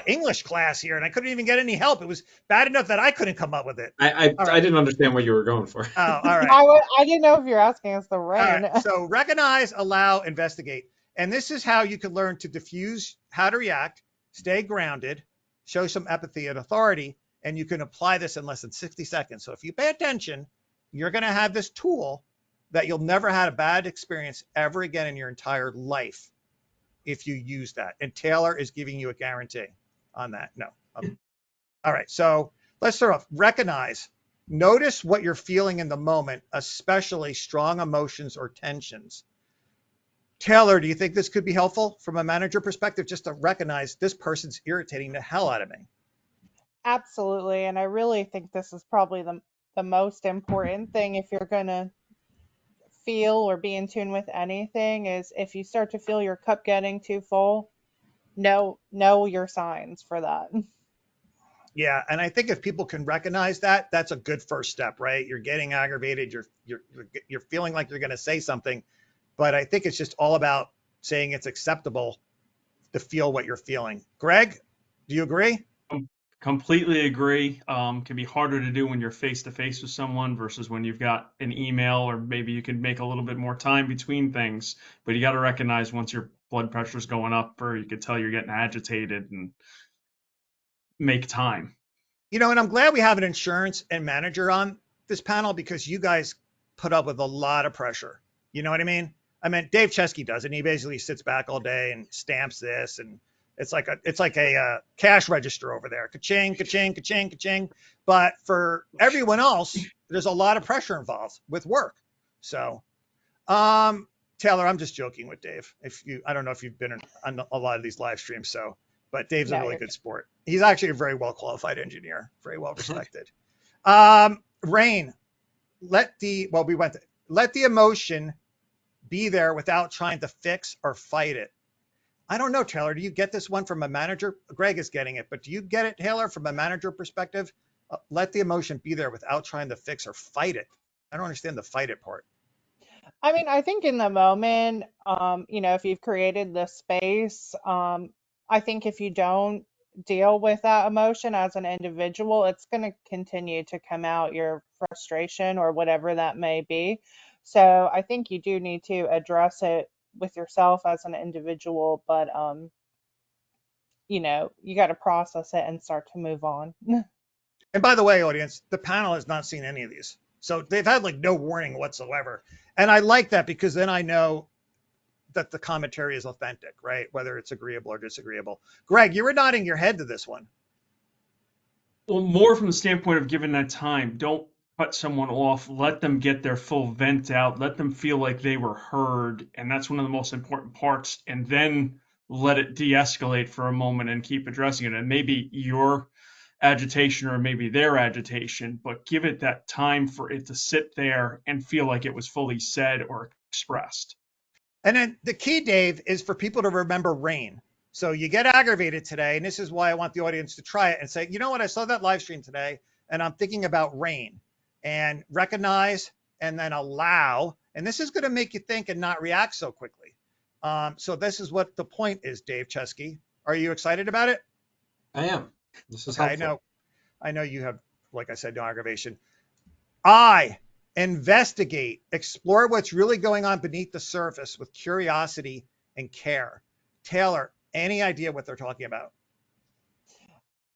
English class here, and I couldn't even get any help. It was bad enough that I couldn't come up with it. I didn't understand what you were going for. Oh, all right. I didn't know if you're asking us the RAIN. Right. So recognize, allow, investigate. And this is how you can learn to diffuse how to react, stay grounded, show some empathy and authority, and you can apply this in less than 60 seconds. So if you pay attention, you're going to have this tool that you'll never have a bad experience ever again in your entire life if you use that. And Taylor is giving you a guarantee on that. No. Okay. All right. So let's start off. Recognize. Notice what you're feeling in the moment, especially strong emotions or tensions. Taylor, do you think this could be helpful from a manager perspective, just to recognize this person's irritating the hell out of me? Absolutely. And I really think this is probably the most important thing if you're going to feel or be in tune with anything is if you start to feel your cup getting too full, know your signs for that. Yeah, and I think if people can recognize that, that's a good first step, right? You're getting aggravated, you're feeling like you're going to say something, but I think it's just all about saying it's acceptable to feel what you're feeling. Greg, do you agree? Completely agree. Can be harder to do when you're face to face with someone versus when you've got an email, or maybe you can make a little bit more time between things. But you got to recognize once your blood pressure's going up, or you could tell you're getting agitated, and make time. You know, and I'm glad we have an insurance and manager on this panel because you guys put up with a lot of pressure. You know what I mean? I mean, Dave Chesky does it, and he basically sits back all day and stamps this, and it's like a cash register over there, ka-ching, ka-ching, ka-ching, ka-ching. But for everyone else, there's a lot of pressure involved with work. So, Taylor, I'm just joking with Dave. I don't know if you've been on a lot of these live streams, so, but Dave's a No, really you're good good. sport. He's actually a very well qualified engineer, very well respected. Rain, let the emotion be there without trying to fix or fight it. I don't know, Taylor. Do you get this one from a manager? Greg is getting it, but do you get it, Taylor, from a manager perspective? Let the emotion be there without trying to fix or fight it. I don't understand the fight it part. I mean, I think in the moment, if you've created the space, I think if you don't deal with that emotion as an individual, it's going to continue to come out, your frustration or whatever that may be. So I think you do need to address it with yourself as an individual, but you got to process it and start to move on. And by the way, audience, the panel has not seen any of these. So they've had like no warning whatsoever. And I like that because then I know that the commentary is authentic, right? Whether it's agreeable or disagreeable. Greg, you were nodding your head to this one. Well, more from the standpoint of giving that time. Don't cut someone off. Let them get their full vent out. Let them feel like they were heard. And that's one of the most important parts. And then let it de-escalate for a moment and keep addressing it. And maybe your agitation or maybe their agitation, but give it that time for it to sit there and feel like it was fully said or expressed. And then the key, Dave, is for people to remember RAIN. So you get aggravated today, and this is why I want the audience to try it and say, you know what, I saw that live stream today, and I'm thinking about RAIN, and recognize and then allow. And this is going to make you think and not react so quickly. So this is what the point is, Dave Chesky. Are you excited about it? I am. This is Okay, helpful. I know you have, like I said, no aggravation. I investigate, explore what's really going on beneath the surface with curiosity and care. Taylor, any idea what they're talking about?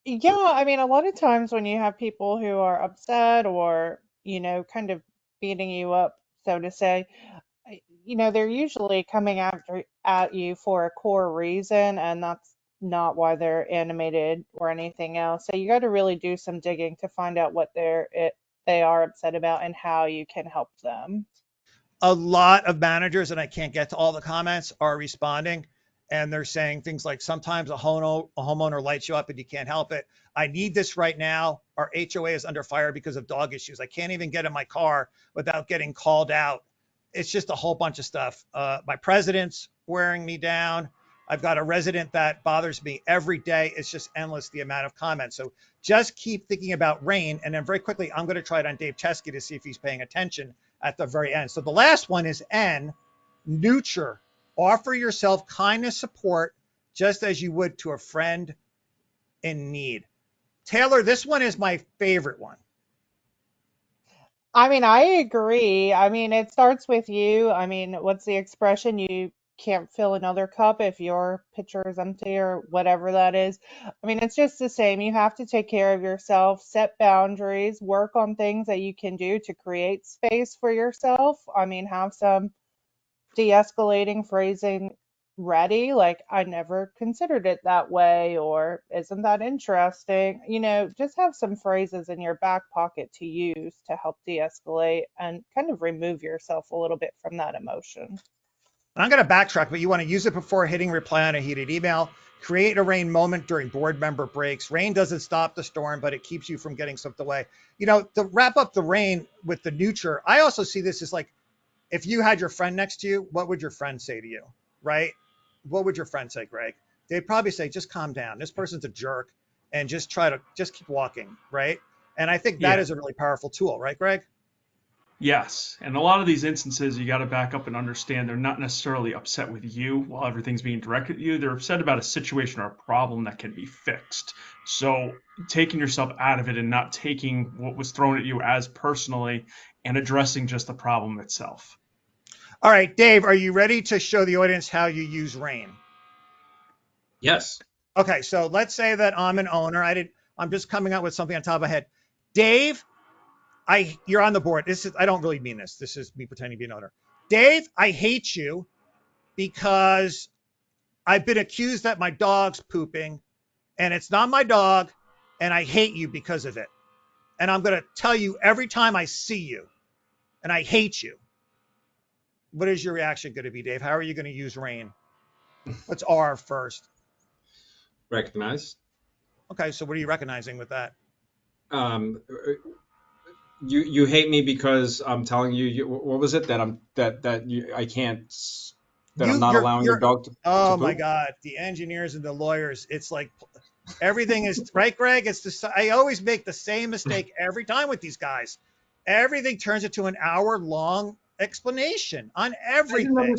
Yeah, I mean, a lot of times when you have people who are upset or, kind of beating you up, so to say, they're usually coming after at you for a core reason, and that's not why they're animated or anything else. So you got to really do some digging to find out what they are upset about and how you can help them. A lot of managers, and I can't get to all the comments, are responding, and they're saying things like, sometimes a homeowner lights you up and you can't help it. I need this right now. Our HOA is under fire because of dog issues. I can't even get in my car without getting called out. It's just a whole bunch of stuff. My president's wearing me down. I've got a resident that bothers me every day. It's just endless, the amount of comments. So just keep thinking about RAIN. And then very quickly, I'm going to try it on Dave Chesky to see if he's paying attention at the very end. So the last one is N, nurture. Offer yourself kindness, support, just as you would to a friend in need. Taylor, this one is my favorite one. I mean, I agree. I mean, it starts with you. I mean, what's the expression? You can't fill another cup if your pitcher is empty or whatever that is. I mean, it's just the same. You have to take care of yourself, set boundaries, work on things that you can do to create space for yourself. I mean, have some de-escalating phrasing ready, like I never considered it that way, or isn't that interesting? Just have some phrases in your back pocket to use to help de-escalate and kind of remove yourself a little bit from that emotion. And I'm going to backtrack, but you want to use it before hitting reply on a heated email. Create a RAIN moment during board member breaks. RAIN doesn't stop the storm, but it keeps you from getting swept away. You know, to wrap up the RAIN with the neuter, I also see this as like, if you had your friend next to you, what would your friend say to you, right? What would your friend say, Greg? They'd probably say, just calm down. This person's a jerk, and just keep walking, right? And I think that Yeah. is a really powerful tool, right, Greg? Yes, and a lot of these instances, you got to back up and understand they're not necessarily upset with you while everything's being directed at you. They're upset about a situation or a problem that can be fixed. So taking yourself out of it and not taking what was thrown at you as personally and addressing just the problem itself. All right, Dave, are you ready to show the audience how you use RAIN? Yes. Okay, so let's say that I'm an owner. I'm just coming up with something on top of my head. Dave, you're on the board. I don't really mean this. This is me pretending to be an owner. Dave, I hate you because I've been accused that my dog's pooping and it's not my dog, and I hate you because of it. And I'm going to tell you every time I see you, and I hate you. What is your reaction going to be, Dave? How are you going to use RAIN? What's R first? Recognize. Okay, so what are you recognizing with that? You hate me because I'm telling you, what was it that I'm not allowing your dog to Oh poop? my God, the engineers and the lawyers. It's like everything is right, Greg. I always make the same mistake every time with these guys. Everything turns into an hour-long explanation on everything.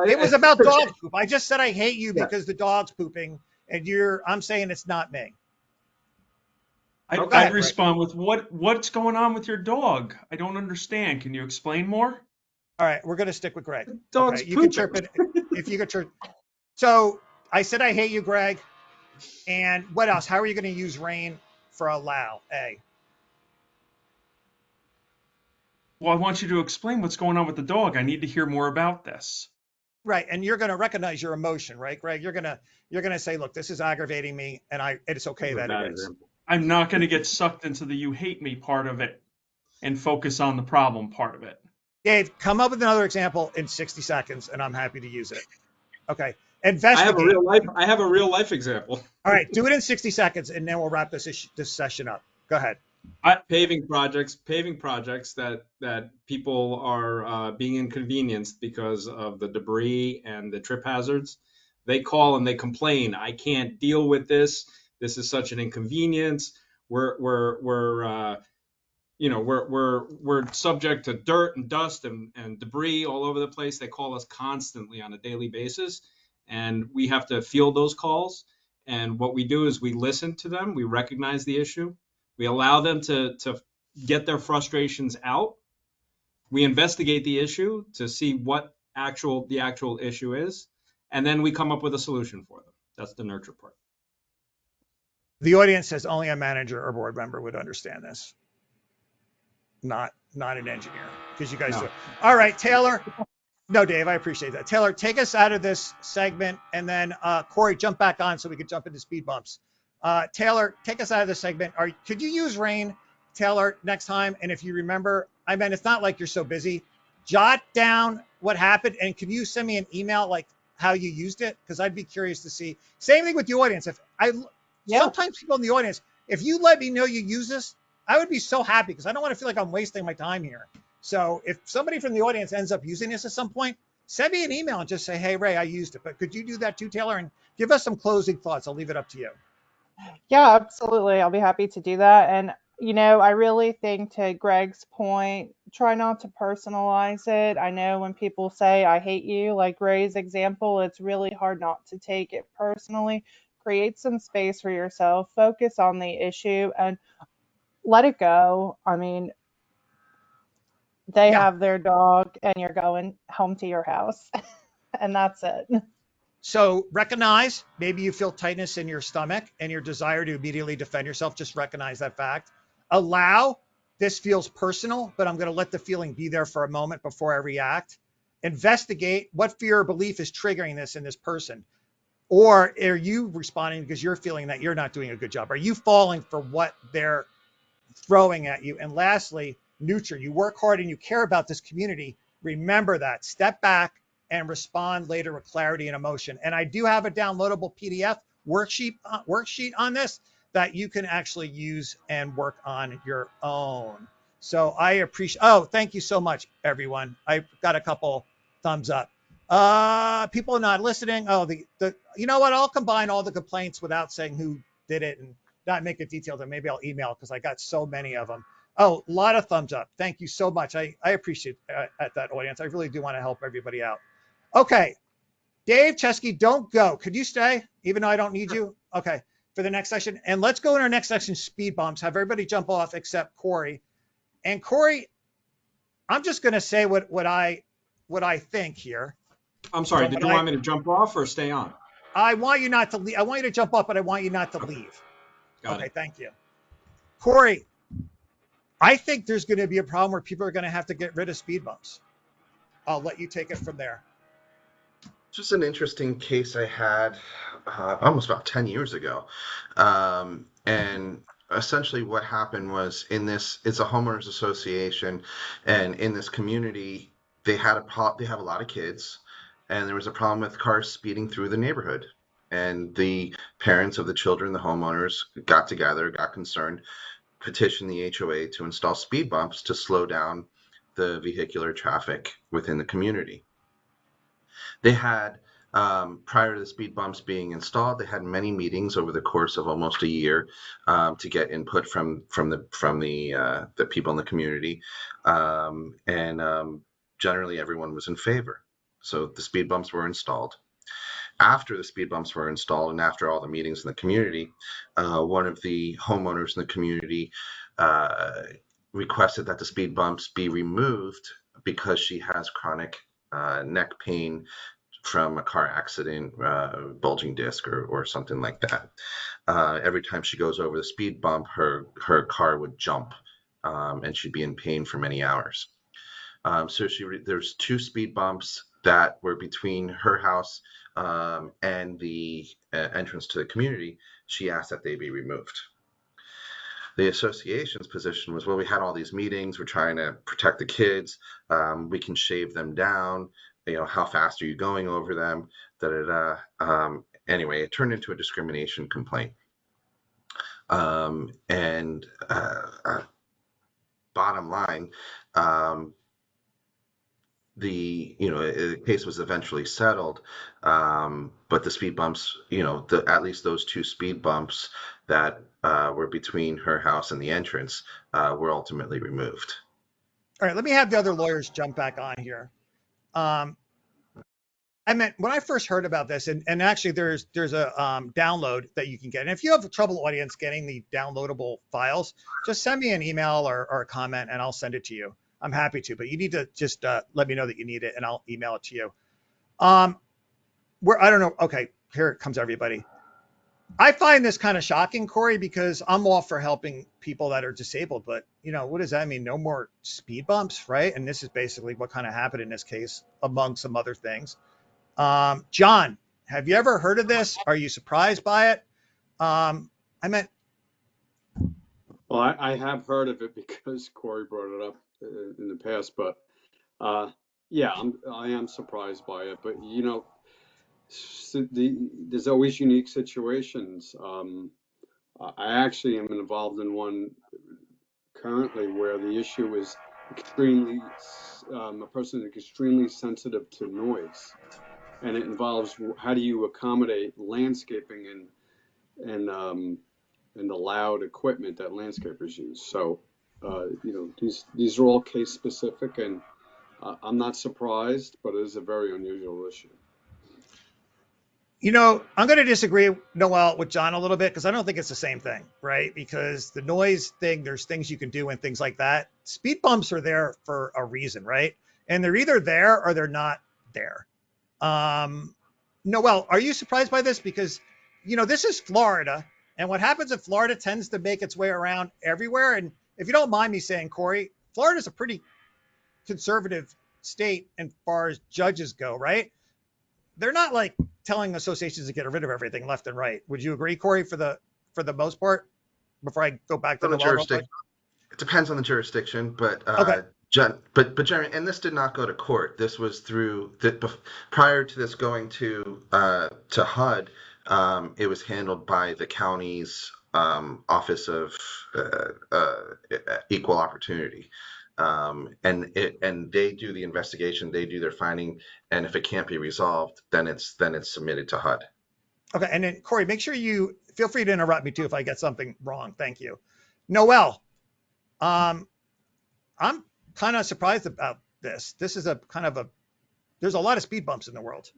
It was about dog poop. I just said I hate you because the dog's pooping, and I'm saying it's not me. I'd respond with what's going on with your dog? I don't understand. Can you explain more? All right, we're gonna stick with Greg. Dog's you can chirp it if you could chirp. So I said I hate you, Greg. And what else? How are you going to use RAIN for allow? A. Well, I want you to explain what's going on with the dog. I need to hear more about this. Right, and you're going to recognize your emotion, right, Greg? You're gonna say, look, this is aggravating me, and it's okay that it is. I'm not going to get sucked into the you hate me part of it and focus on the problem part of it. Dave, come up with another example in 60 seconds, and I'm happy to use it. Okay. Investigate. I have a real life example. All right, do it in 60 seconds, and then we'll wrap this session up. Go ahead. Paving projects that people are being inconvenienced because of the debris and the trip hazards. They call and they complain. I can't deal with this. This is such an inconvenience. We're subject to dirt and dust and debris all over the place. They call us constantly on a daily basis, and we have to field those calls. And what we do is we listen to them. We recognize the issue. We allow them to get their frustrations out. We investigate the issue to see what the actual issue is, and then we come up with a solution for them. That's the nurture part. The audience says only a manager or board member would understand this. Not an engineer, because you guys do it. All right, Taylor. No, Dave, I appreciate that. Taylor, take us out of this segment, and then Corey, jump back on so we can jump into speed bumps. Taylor, take us out of this segment. Could you use RAIN, Taylor, next time? And if you remember, it's not like you're so busy. Jot down what happened, and can you send me an email like how you used it? Because I'd be curious to see. Same thing with the audience. Sometimes people in the audience, if you let me know you use this, I would be so happy because I don't want to feel like I'm wasting my time here. So if somebody from the audience ends up using this at some point, send me an email and just say, hey, Ray, I used it. But could you do that too, Taylor? And give us some closing thoughts. I'll leave it up to you. Yeah, absolutely. I'll be happy to do that. And, I really think, to Greg's point, try not to personalize it. I know when people say, I hate you, like Ray's example, it's really hard not to take it personally. Create some space for yourself, focus on the issue, and let it go. They have their dog and you're going home to your house and that's it. So recognize, maybe you feel tightness in your stomach and your desire to immediately defend yourself. Just recognize that fact. Allow, this feels personal, but I'm going to let the feeling be there for a moment before I react. Investigate what fear or belief is triggering this in this person. Or are you responding because you're feeling that you're not doing a good job? Are you falling for what they're throwing at you? And lastly, nurture. You work hard and you care about this community. Remember that. Step back, and respond later with clarity and emotion. And I do have a downloadable PDF worksheet on this that you can actually use and work on your own. So I appreciate, oh, thank you so much, everyone. I got a couple thumbs up. People not listening. Oh, you know what? I'll combine all the complaints without saying who did it and not make it detailed, and maybe I'll email because I got so many of them. Oh, a lot of thumbs up. Thank you so much. I appreciate at that audience. I really do want to help everybody out. Okay. Dave Chesky, don't go. Could you stay, even though I don't need you? Okay, for the next session. And let's go in our next section, speed bumps. Have everybody jump off except Corey. And Corey, I'm just going to say what I think here. I'm sorry, did you want me to jump off or stay on? I want you not to leave. I want you to jump off, but I want you not to leave. Got it. Thank you. Corey, I think there's going to be a problem where people are going to have to get rid of speed bumps. I'll let you take it from there. Just an interesting case I had almost about 10 years ago. And essentially what happened was it's a homeowners association, and in this community, they have a lot of kids, and there was a problem with cars speeding through the neighborhood. And the parents of the children, the homeowners, got together, got concerned, petitioned the HOA to install speed bumps to slow down the vehicular traffic within the community. They had, prior to the speed bumps being installed, they had many meetings over the course of almost a year to get input from the people in the community, and generally everyone was in favor. So the speed bumps were installed. After the speed bumps were installed and after all the meetings in the community, one of the homeowners in the community requested that the speed bumps be removed because she has chronic neck pain from a car accident, bulging disc or something like that. Every time she goes over the speed bump, her car would jump, and she'd be in pain for many hours. So there's 2 speed bumps that were between her house and the entrance to the community. She asked that they be removed. The association's position was, well, we had all these meetings, we're trying to protect the kids, we can shave them down, how fast are you going over them, anyway, it turned into a discrimination complaint. And bottom line, the case was eventually settled, but the speed bumps, at least those 2 speed bumps that were between her house and the entrance were ultimately removed. All right, let me have the other lawyers jump back on here. I meant when I first heard about this, and actually there's a download that you can get. And if you have trouble, audience, getting the downloadable files, just send me an email or a comment and I'll send it to you. I'm happy to, but you need to just let me know that you need it and I'll email it to you. I don't know. Okay, here it comes, everybody. I find this kind of shocking, Corey, because I'm all for helping people that are disabled, but what does that mean? No more speed bumps, right? And this is basically what kind of happened in this case, among some other things. John, have you ever heard of this? Are you surprised by it? Well, I have heard of it because Corey brought it up in the past, but yeah, I am surprised by it. But there's always unique situations. I actually am involved in one currently where the issue is a person is extremely sensitive to noise, and it involves how do you accommodate landscaping and the loud equipment that landscapers use. So, these are all case specific, and I'm not surprised, but it is a very unusual issue. I'm going to disagree, Noel, with John a little bit because I don't think it's the same thing, right? Because the noise thing, there's things you can do and things like that. Speed bumps are there for a reason, right? And they're either there or they're not there. Noel, are you surprised by this? Because, this is Florida, and what happens in Florida tends to make its way around everywhere. And if you don't mind me saying, Corey, Florida is a pretty conservative state as far as judges go, right? They're not like telling associations to get rid of everything left and right. Would you agree, Corey, for the most part? Before I go back to the jurisdiction, it depends on the jurisdiction, but okay. John, but Jeremy, and this did not go to court. This was through prior to this going to HUD. It was handled by the county's Office of Equal Opportunity, and they do the investigation. They do their finding, and if it can't be resolved, then it's submitted to HUD. Okay, and then Corey, make sure you feel free to interrupt me too if I get something wrong. Thank you. Noel, I'm kind of surprised about this. This is there's a lot of speed bumps in the world.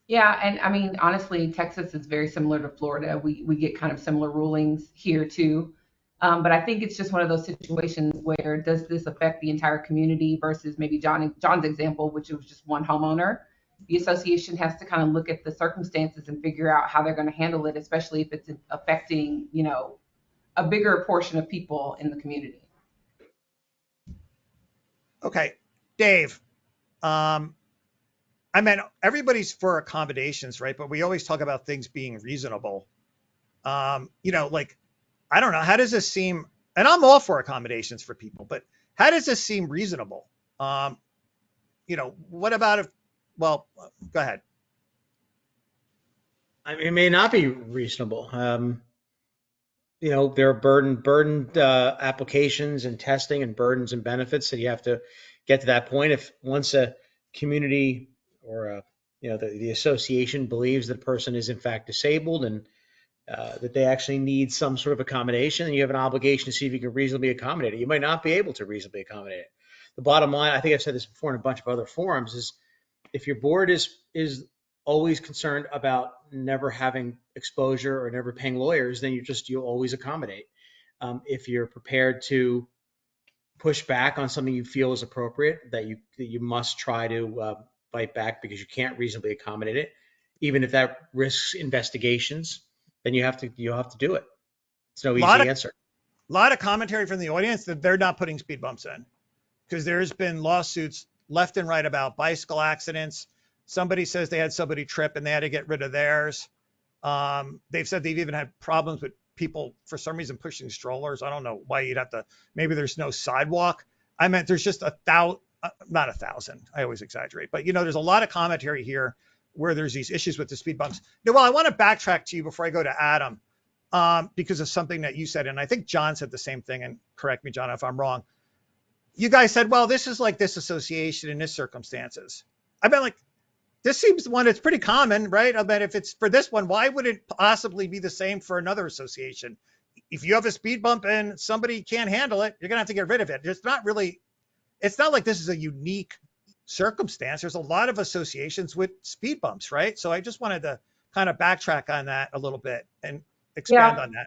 Yeah, and I mean, honestly, Texas is very similar to Florida. We get kind of similar rulings here too. But I think it's just one of those situations where does this affect the entire community versus maybe John's example, which was just one homeowner. The association has to kind of look at the circumstances and figure out how they're going to handle it, especially if it's affecting, a bigger portion of people in the community. Okay, Dave. I mean, everybody's for accommodations, right? But we always talk about things being reasonable. Like, I don't know, how does this seem? And I'm all for accommodations for people, but how does this seem reasonable? What about if? Well, go ahead. I mean, it may not be reasonable. There are burdened applications and testing and burdens and benefits that you have to get to that point. If once a community or the association believes that a person is in fact disabled and that they actually need some sort of accommodation, and you have an obligation to see if you can reasonably accommodate it. You might not be able to reasonably accommodate it. The bottom line, I think I've said this before in a bunch of other forums, is if your board is always concerned about never having exposure or never paying lawyers, then you'll always accommodate. If you're prepared to push back on something you feel is appropriate, that you must try to fight back because you can't reasonably accommodate it, even if that risks investigations, then you'll have to do it. It's no easy answer. A lot of commentary from the audience that they're not putting speed bumps in because there's been lawsuits left and right about bicycle accidents. Somebody says they had somebody trip and they had to get rid of theirs. They've said they've even had problems with people for some reason pushing strollers. I don't know why you'd have to. Maybe there's no sidewalk. I meant there's just not 1,000. I always exaggerate, but there's a lot of commentary here where there's these issues with the speed bumps. Now, well, I want to backtrack to you before I go to Adam, because of something that you said, and I think John said the same thing. And correct me, John, if I'm wrong. You guys said, well, this is like this association in this circumstances. I've been like, this seems one that's pretty common, right? I bet if it's for this one, why would it possibly be the same for another association? If you have a speed bump and somebody can't handle it, you're going to have to get rid of it. It's not like this is a unique circumstance. There's a lot of associations with speed bumps, right? So I just wanted to kind of backtrack on that a little bit and expand on that.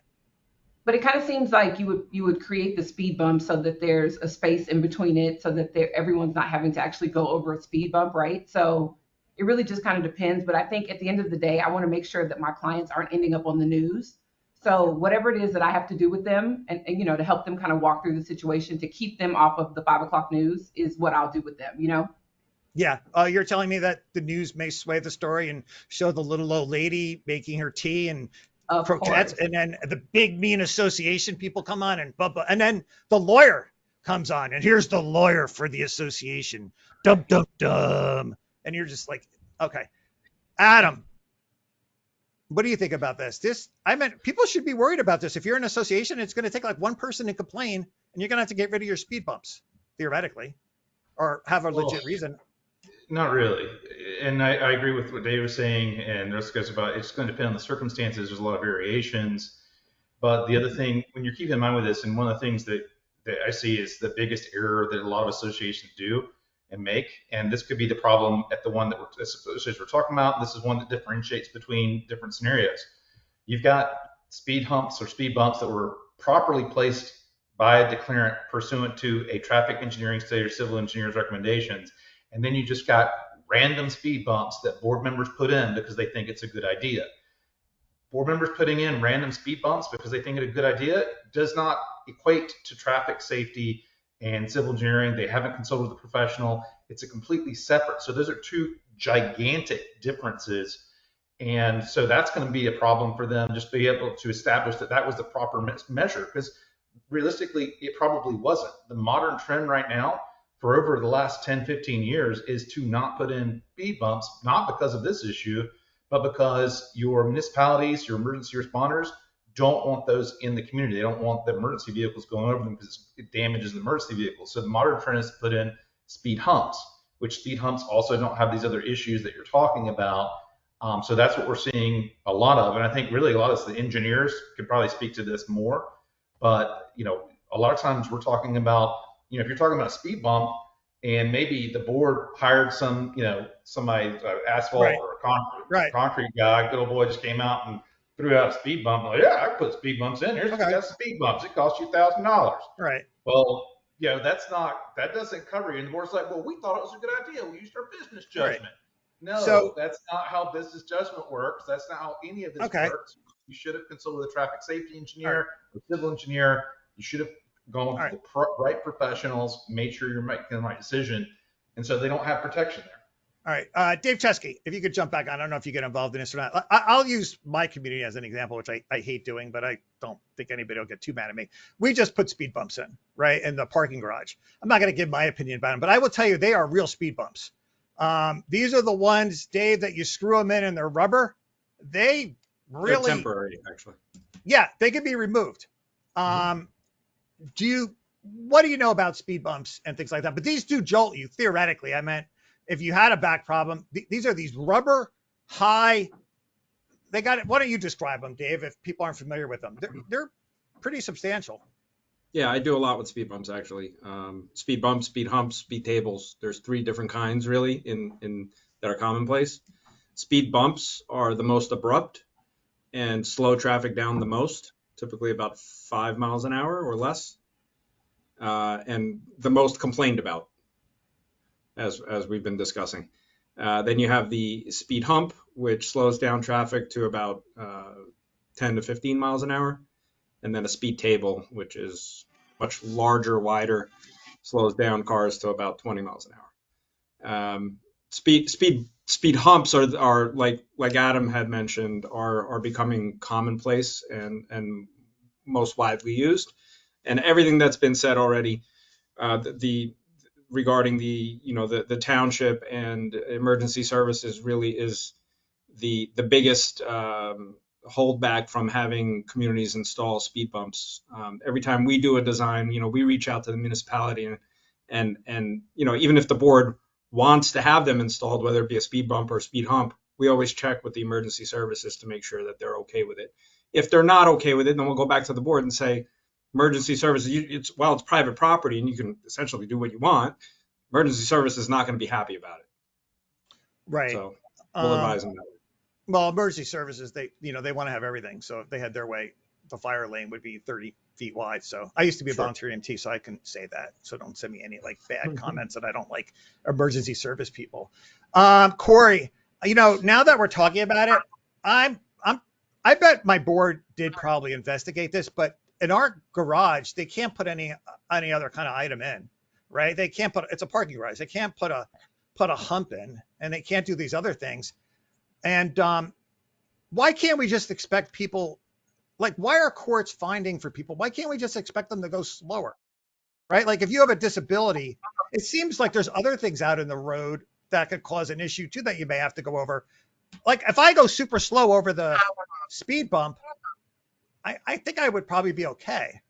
But it kind of seems like you would create the speed bump so that there's a space in between it so that everyone's not having to actually go over a speed bump, right? So it really just kind of depends. But I think at the end of the day, I want to make sure that my clients aren't ending up on the news. So whatever it is that I have to do with them and to help them kind of walk through the situation to keep them off of the 5 o'clock news is what I'll do with them, Yeah. You're telling me that the news may sway the story and show the little old lady making her tea and croquettes, and then the big mean association people come on and then the lawyer comes on and here's the lawyer for the association. Dum, dum, dum. And you're just like, okay. Adam, what do you think about this? People should be worried about this. If you're an association, it's going to take like one person to complain and you're going to have to get rid of your speed bumps, theoretically, or have a legit reason. Not really. And I agree with what Dave was saying, and there's about it's going to depend on the circumstances. There's a lot of variations. But the other thing, when you're keeping in mind with this, and one of the things that I see is the biggest error that a lot of associations do and make, and this could be the problem at the one that we're talking about, and this is one that differentiates between different scenarios. You've got speed humps or speed bumps that were properly placed by a declarant pursuant to a traffic engineering study or civil engineer's recommendations, and then you just got random speed bumps that board members put in because they think it's a good idea. Board members putting in random speed bumps because they think it's a good idea does not equate to traffic safety and civil engineering. They haven't consulted the professional. It's a completely separate. So those are two gigantic differences. And so that's going to be a problem for them, just be able to establish that was the proper measure, because realistically, it probably wasn't. The modern trend right now for over the last 10, 15 years is to not put in speed bumps, not because of this issue, but because your municipalities, your emergency responders don't want those in the community. They don't want the emergency vehicles going over them because it damages the emergency vehicles. So the modern trend is to put in speed humps, which speed humps also don't have these other issues that you're talking about. So that's what we're seeing a lot of. And I think really a lot of the engineers could probably speak to this more. But, a lot of times we're talking about, if you're talking about a speed bump and maybe the board hired somebody, asphalt Right. or a Right. concrete guy, good old boy just came out and threw out a speed bump. Like, yeah, I put speed bumps in. Here's Okay. you got speed bumps. It costs you $1,000. Right. Well, that doesn't cover you. And the board's like, well, we thought it was a good idea. We used our business judgment. Right. No, So- that's not how business judgment works. That's not how any of this Okay. works. You should have consulted a traffic safety engineer or civil engineer. You should have gone with the right professionals, made sure you're making the right decision. And so they don't have protection there. All right. Dave Chesky, if you could jump back on, I don't know if you get involved in this or not. I'll use my community as an example, which I hate doing, but I don't think anybody will get too mad at me. We just put speed bumps in, right, in the parking garage. I'm not going to give my opinion about them, but I will tell you they are real speed bumps. These are the ones, Dave, that you screw them in and they're rubber. They really They're temporary, actually. Yeah, they can be removed. What do you know about speed bumps and things like that? But these do jolt you theoretically. I meant if you had a back problem, these are these rubber high. They got it. Why don't you describe them, Dave? If people aren't familiar with them, they're pretty substantial. Yeah, I do a lot with speed bumps actually. Speed bumps, speed humps, speed tables. There's 3 different kinds really in that are commonplace. Speed bumps are the most abrupt and slow traffic down the most, typically about 5 miles an hour or less, and the most complained about, as we've been discussing. Then you have the speed hump, which slows down traffic to about 10 to 15 miles an hour. And then a speed table, which is much larger, wider, slows down cars to about 20 miles an hour. Speed humps are like Adam had mentioned, are becoming commonplace and most widely used. And everything that's been said already, regarding the township and emergency services really is the biggest holdback from having communities install speed bumps. Every time we do a design, we reach out to the municipality and even if the board wants to have them installed, whether it be a speed bump or a speed hump, we always check with the emergency services to make sure that they're okay with it. If they're not okay with it, then we'll go back to the board and say, emergency services, it's private property and you can essentially do what you want. Emergency service is not going to be happy about it. Right. So we'll advise them that. Well, emergency services, they want to have everything. So if they had their way, the fire lane would be 30 feet wide. So I used to be a volunteer EMT, so I can say that. So don't send me any bad comments that I don't like emergency service people. Corey, now that we're talking about it, I bet my board did probably investigate this, but in our garage, they can't put any other kind of item in, right? They can't it's a parking garage. They can't put a hump in, and they can't do these other things. And why can't we just expect people, why are courts finding for people? Why can't we just expect them to go slower, right? Like if you have a disability, it seems like there's other things out in the road that could cause an issue too that you may have to go over. Like if I go super slow over the speed bump, I think I would probably be okay.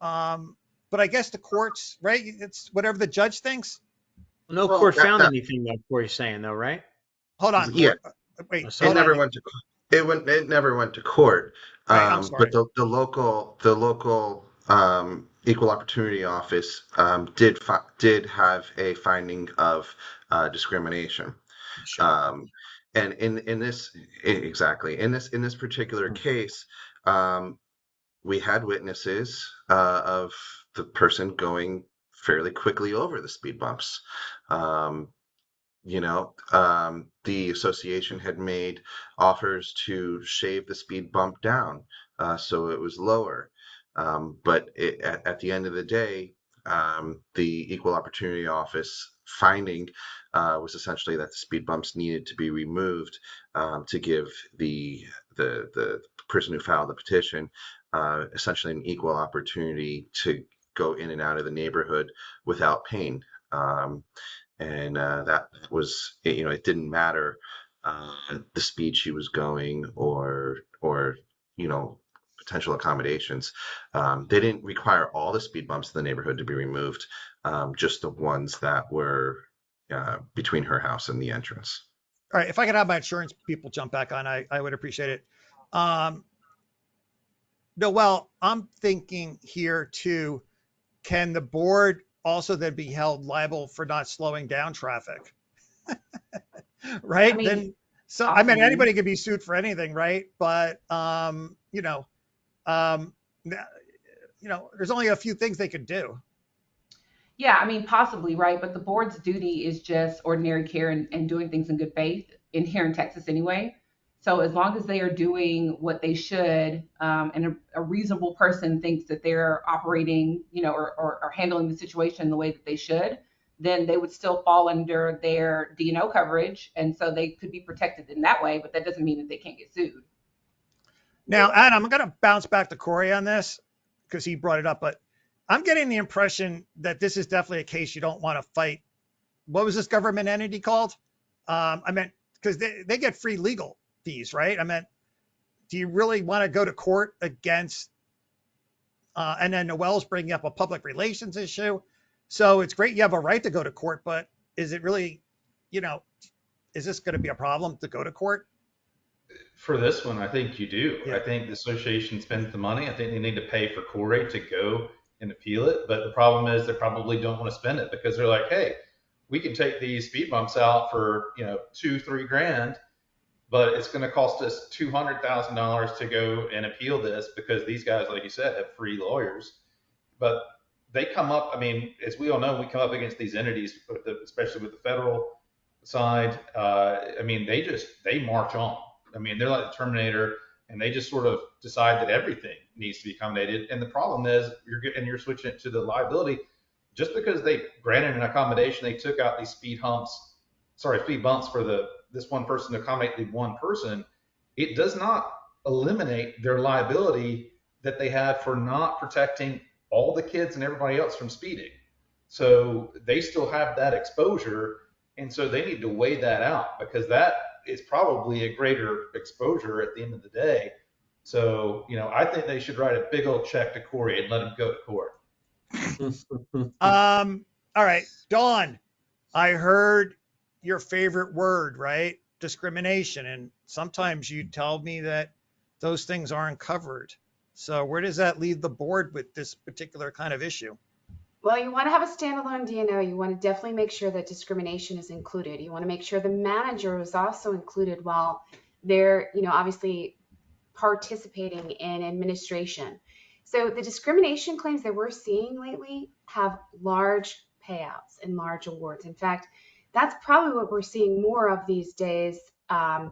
But I guess the courts, right? It's whatever the judge thinks. No court found anything that Corey's saying, though, right? Hold on. Yeah. Wait. It never went to court. Right, I'm sorry. But the local equal opportunity office did have a finding of discrimination. Sure. And in this particular case, we had witnesses of the person going fairly quickly over the speed bumps. The association had made offers to shave the speed bump down so it was lower. But at the end of the day, the Equal Opportunity Office finding was essentially that the speed bumps needed to be removed to give the person who filed the petition essentially an equal opportunity to go in and out of the neighborhood without pain. And that was, it didn't matter the speed she was going or potential accommodations. They didn't require all the speed bumps in the neighborhood to be removed, just the ones that were between her house and the entrance. All right, if I could have my insurance people jump back on, I would appreciate it. Noel, I'm thinking here too, can the board also then be held liable for not slowing down traffic? Right? I mean, Then, so I mean, possibly. anybody can be sued for anything, right? But um, there's only a few things they could do. Yeah, I mean, possibly, right? But the board's duty is just ordinary care and doing things in good faith here in Texas anyway. So as long as they are doing what they should, and a reasonable person thinks that they're operating, or handling the situation the way that they should, then they would still fall under their D&O coverage. And so they could be protected in that way, but that doesn't mean that they can't get sued. Now, Adam, I'm going to bounce back to Corey on this because he brought it up, but I'm getting the impression that this is definitely a case you don't want to fight. What was this government entity called? I meant, because they get free legal fees, right? I meant, do you really want to go to court against, and then Noel's bringing up a public relations issue. So it's great you have a right to go to court, but is it really, is this going to be a problem to go to court? For this one, I think you do. Yeah. I think the association spends the money. I think they need to pay for Corey to go and appeal it. But the problem is they probably don't want to spend it because they're like, hey, we can take these speed bumps out for, $2-3 grand, but it's going to cost us $200,000 to go and appeal this because these guys, like you said, have free lawyers. But they come up, I mean, as we all know, we come up against these entities, especially with the federal side. I mean, they march on. I mean, they're like the Terminator, and they just sort of decide that everything needs to be accommodated. And the problem is, you're switching it to the liability. Just because they granted an accommodation, they took out these speed bumps for this one person to accommodate the one person. It does not eliminate their liability that they have for not protecting all the kids and everybody else from speeding. So they still have that exposure, and so they need to weigh that out because that is probably a greater exposure at the end of the day. So, I think they should write a big old check to Corey and let him go to court. All right, Dawn, I heard your favorite word, right? Discrimination. And sometimes you tell me that those things aren't covered. So where does that leave the board with this particular kind of issue? Well, you want to have a standalone D&O. You want to definitely make sure that discrimination is included. You want to make sure the manager is also included while they're, obviously participating in administration. So the discrimination claims that we're seeing lately have large payouts and large awards. In fact, that's probably what we're seeing more of these days. And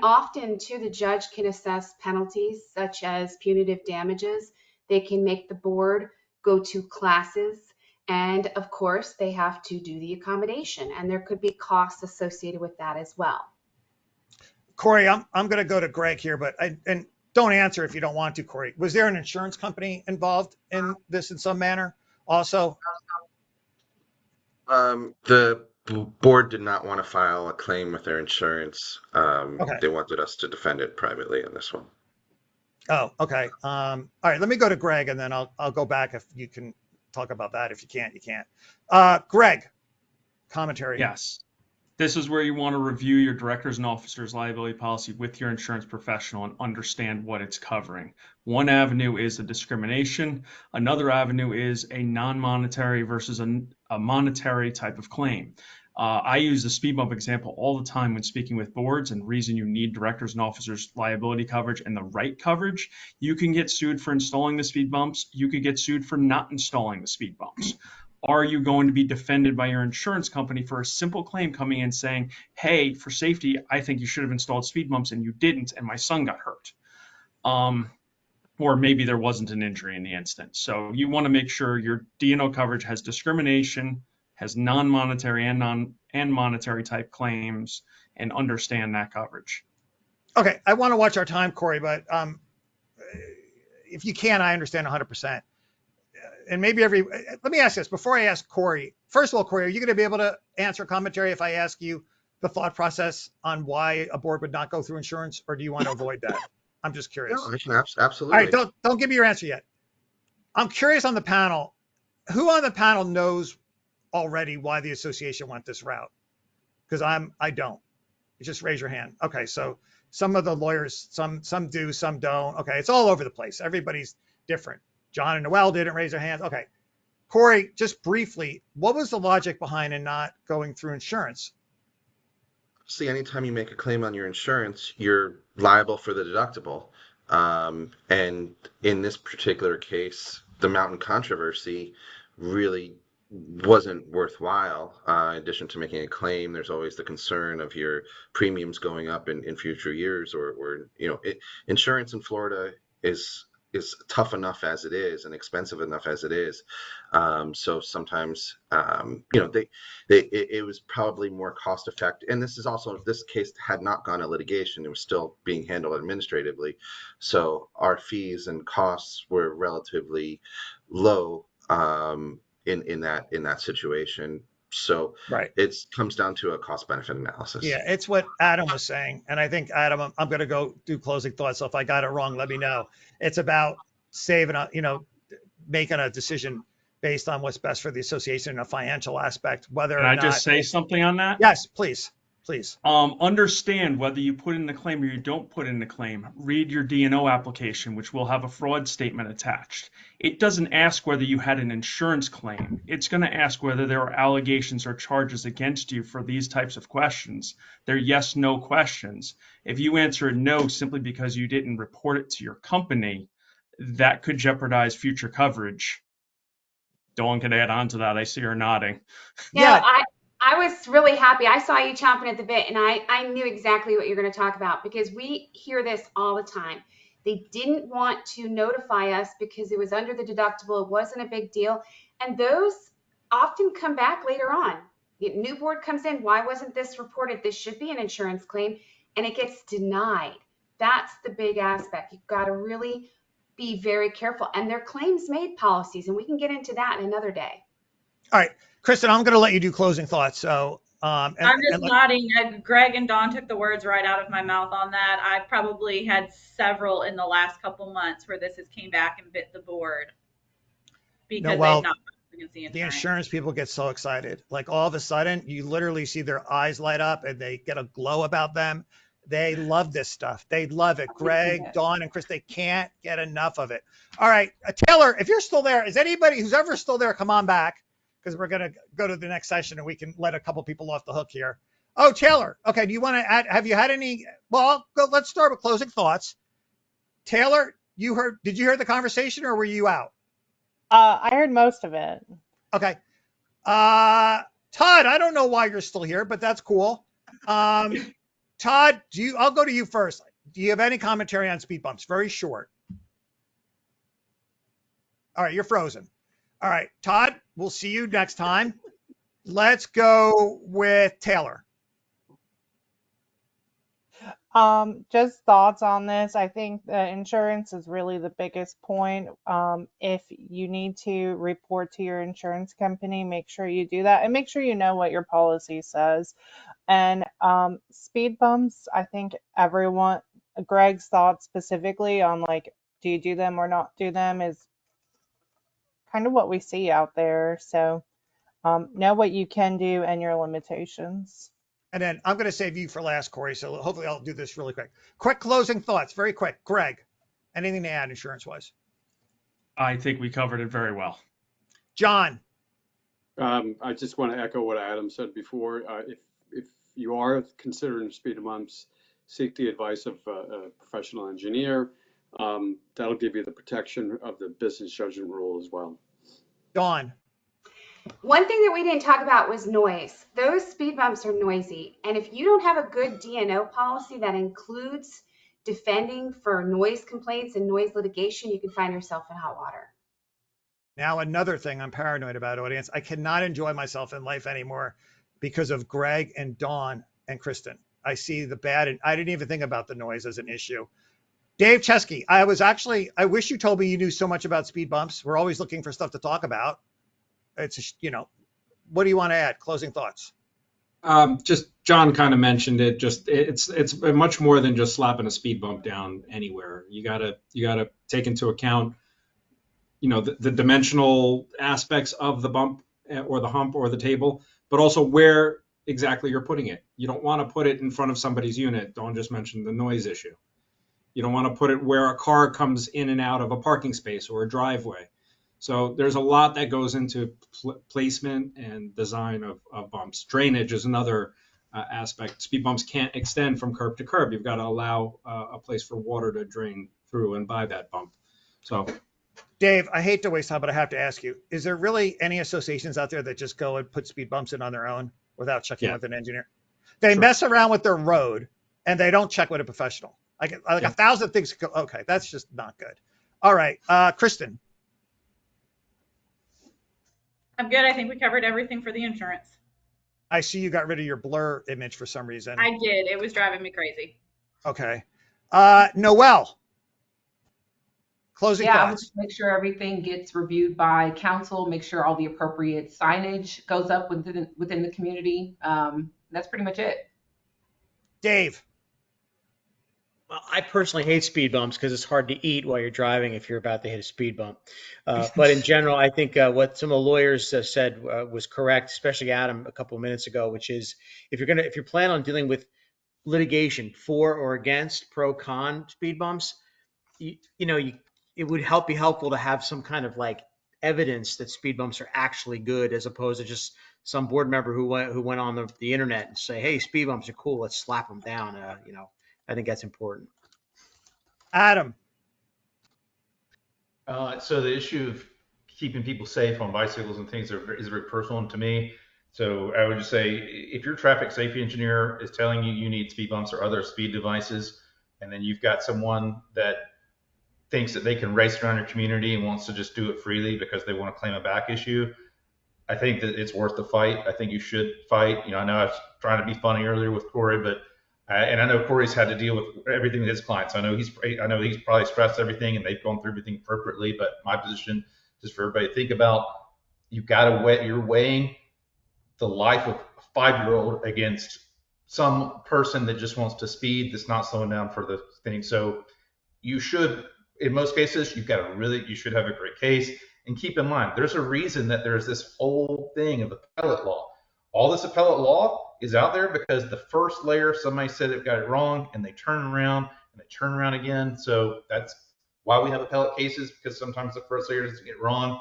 often too, the judge can assess penalties such as punitive damages. They can make the board go to classes, and of course they have to do the accommodation, and there could be costs associated with that as well. Corey, I'm going to go to Greg here, but and don't answer if you don't want to, Corey. Was there an insurance company involved in this in some manner also? The board did not want to file a claim with their insurance. Okay. They wanted us to defend it privately in this one. Oh, okay. All right, let me go to Greg, and then I'll go back if you can talk about that. If you can't, you can't. Greg, commentary. Yes. This is where you want to review your directors and officers liability policy with your insurance professional and understand what it's covering. One avenue is a discrimination. Another avenue is a non-monetary versus a monetary type of claim. I use the speed bump example all the time when speaking with boards, and the reason you need directors and officers liability coverage and the right coverage. You can get sued for installing the speed bumps. You could get sued for not installing the speed bumps. Are you going to be defended by your insurance company for a simple claim coming in saying, hey, for safety, I think you should have installed speed bumps and you didn't, and my son got hurt? Or maybe there wasn't an injury in the instance. So you want to make sure your D&O coverage has discrimination, has non-monetary and monetary type claims, and understand that coverage. Okay, I want to watch our time, Corey, but if you can, I understand 100%. and maybe let me ask this before I ask Corey. First of all, Corey, are you going to be able to answer commentary if I ask you the thought process on why a board would not go through insurance, or do you want to avoid that? I'm just curious. No, I can All right, absolutely. don't give me your answer yet. I'm curious on the panel. Who on the panel knows already why the association went this route? Because I don't. Just raise your hand. Okay, so some of the lawyers, some do, some don't. Okay, it's all over the place. Everybody's different. John and Noel didn't raise their hands. Okay, Corey, just briefly, what was the logic behind it not going through insurance? See, anytime you make a claim on your insurance, you're liable for the deductible. And in this particular case, the mountain controversy really wasn't worthwhile. In addition to making a claim, there's always the concern of your premiums going up in future years, or insurance in Florida is tough enough as it is and expensive enough as it is. So sometimes, it was probably more cost effective. And this case had not gone to litigation. It was still being handled administratively. So our fees and costs were relatively low in that situation. So Right. it comes down to a cost benefit analysis. Yeah, it's what Adam was saying. And I think, Adam, I'm going to go do closing thoughts. So if I got it wrong, let me know. It's about saving, making a decision based on what's best for the association in a financial aspect, whether Can or I not. just say something on that? Yes, please. Please. Understand whether you put in the claim or you don't put in the claim. Read your D&O application, which will have a fraud statement attached. It doesn't ask whether you had an insurance claim. It's going to ask whether there are allegations or charges against you for these types of questions. They're yes/no questions. If you answer no simply because you didn't report it to your company, that could jeopardize future coverage. Dawn can add on to that. I see her nodding. Yeah. I was really happy. I saw you chomping at the bit, and I knew exactly what you're going to talk about, because we hear this all the time. They didn't want to notify us because it was under the deductible. It wasn't a big deal. And those often come back later on. The new board comes in. Why wasn't this reported? This should be an insurance claim, and it gets denied. That's the big aspect. You've got to really be very careful. And they're claims made policies, and we can get into that in another day. All right, Kristen, I'm going to let you do closing thoughts. So I'm just nodding. Greg and Dawn took the words right out of my mouth on that. I've probably had several in the last couple months where this has came back and bit the board because they've not against the insurance people get so excited. Like all of a sudden, you literally see their eyes light up and they get a glow about them. They love this stuff. They love it. Greg, Dawn, and Chris, they can't get enough of it. All right, Taylor, if you're still there, is anybody who's ever still there, come on back, because we're going to go to the next session and we can let a couple people off the hook here. Oh, Taylor. Okay. Do you want to add, have you had any, well, let's start with closing thoughts. Taylor, did you hear the conversation or were you out? I heard most of it. Okay. Todd, I don't know why you're still here, but that's cool. Todd, I'll go to you first. Do you have any commentary on speed bumps? Very short. All right. You're frozen. All right, Todd, we'll see you next time. Let's go with Taylor. Just thoughts on this. I think the insurance is really the biggest point. If you need to report to your insurance company, make sure you do that and make sure you know what your policy says. And speed bumps, I think everyone, Greg's thoughts specifically on like, do you do them or not do them is kind of what we see out there. So know what you can do and your limitations. And then I'm going to save you for last, Corey. So hopefully I'll do this really quick. Quick closing thoughts, very quick. Greg, anything to add insurance-wise? I think we covered it very well. John. I just want to echo what Adam said before. If you are considering speed bumps, seek the advice of a professional engineer. That'll give you the protection of the business judgment rule as well. Dawn. One thing that we didn't talk about was noise. Those speed bumps are noisy. And if you don't have a good D&O policy that includes defending for noise complaints and noise litigation, you can find yourself in hot water. Now, another thing I'm paranoid about, audience, I cannot enjoy myself in life anymore because of Greg and Dawn and Kristen. I see the bad, and I didn't even think about the noise as an issue. Dave Chesky, I wish you told me you knew so much about speed bumps. We're always looking for stuff to talk about. What do you want to add? Closing thoughts. Just John kind of mentioned it. Just it's much more than just slapping a speed bump down anywhere. You gotta take into account, the dimensional aspects of the bump or the hump or the table, but also where exactly you're putting it. You don't want to put it in front of somebody's unit. Don't just mention the noise issue. You don't want to put it where a car comes in and out of a parking space or a driveway. So there's a lot that goes into placement and design of bumps. Drainage is another aspect. Speed bumps can't extend from curb to curb. You've got to allow a place for water to drain through and by that bump. So, Dave, I hate to waste time, but I have to ask you, is there really any associations out there that just go and put speed bumps in on their own without checking with an engineer? They mess around with their road and they don't check with a professional. Like 1,000 things. Okay, that's just not good. All right, Kristen. I'm good. I think we covered everything for the insurance. I see you got rid of your blur image for some reason. I did. It was driving me crazy. Okay. Noelle. Closing I would thoughts. just make sure everything gets reviewed by council, make sure all the appropriate signage goes up within the community. That's pretty much it. Dave. Well, I personally hate speed bumps because it's hard to eat while you're driving if you're about to hit a speed bump. But in general, I think what some of the lawyers said was correct, especially Adam a couple of minutes ago, which is if you plan on dealing with litigation for or against pro con speed bumps, it would be helpful to have some kind of like evidence that speed bumps are actually good, as opposed to just some board member who went on the internet and say, hey, speed bumps are cool, let's slap them down. I think that's important. Adam. So the issue of keeping people safe on bicycles and things is very personal to me. So I would just say, if your traffic safety engineer is telling you need speed bumps or other speed devices, and then you've got someone that thinks that they can race around your community and wants to just do it freely because they want to claim a back issue, I think that it's worth the fight. I think you should fight. I know I was trying to be funny earlier with Corey, but and I know Corey's had to deal with everything with his clients. I know he's probably stressed everything and they've gone through everything appropriately. But my position, just for everybody to think about, you're weighing the life of a 5-year-old against some person that just wants to speed, that's not slowing down for the thing. So you should, in most cases, you should have a great case. And keep in mind, there's a reason that there's this whole thing of appellate law. All this appellate law is out there because the first layer, somebody said it got it wrong, and they turn around and they turn around again. So that's why we have appellate cases, because sometimes the first layer doesn't get it wrong.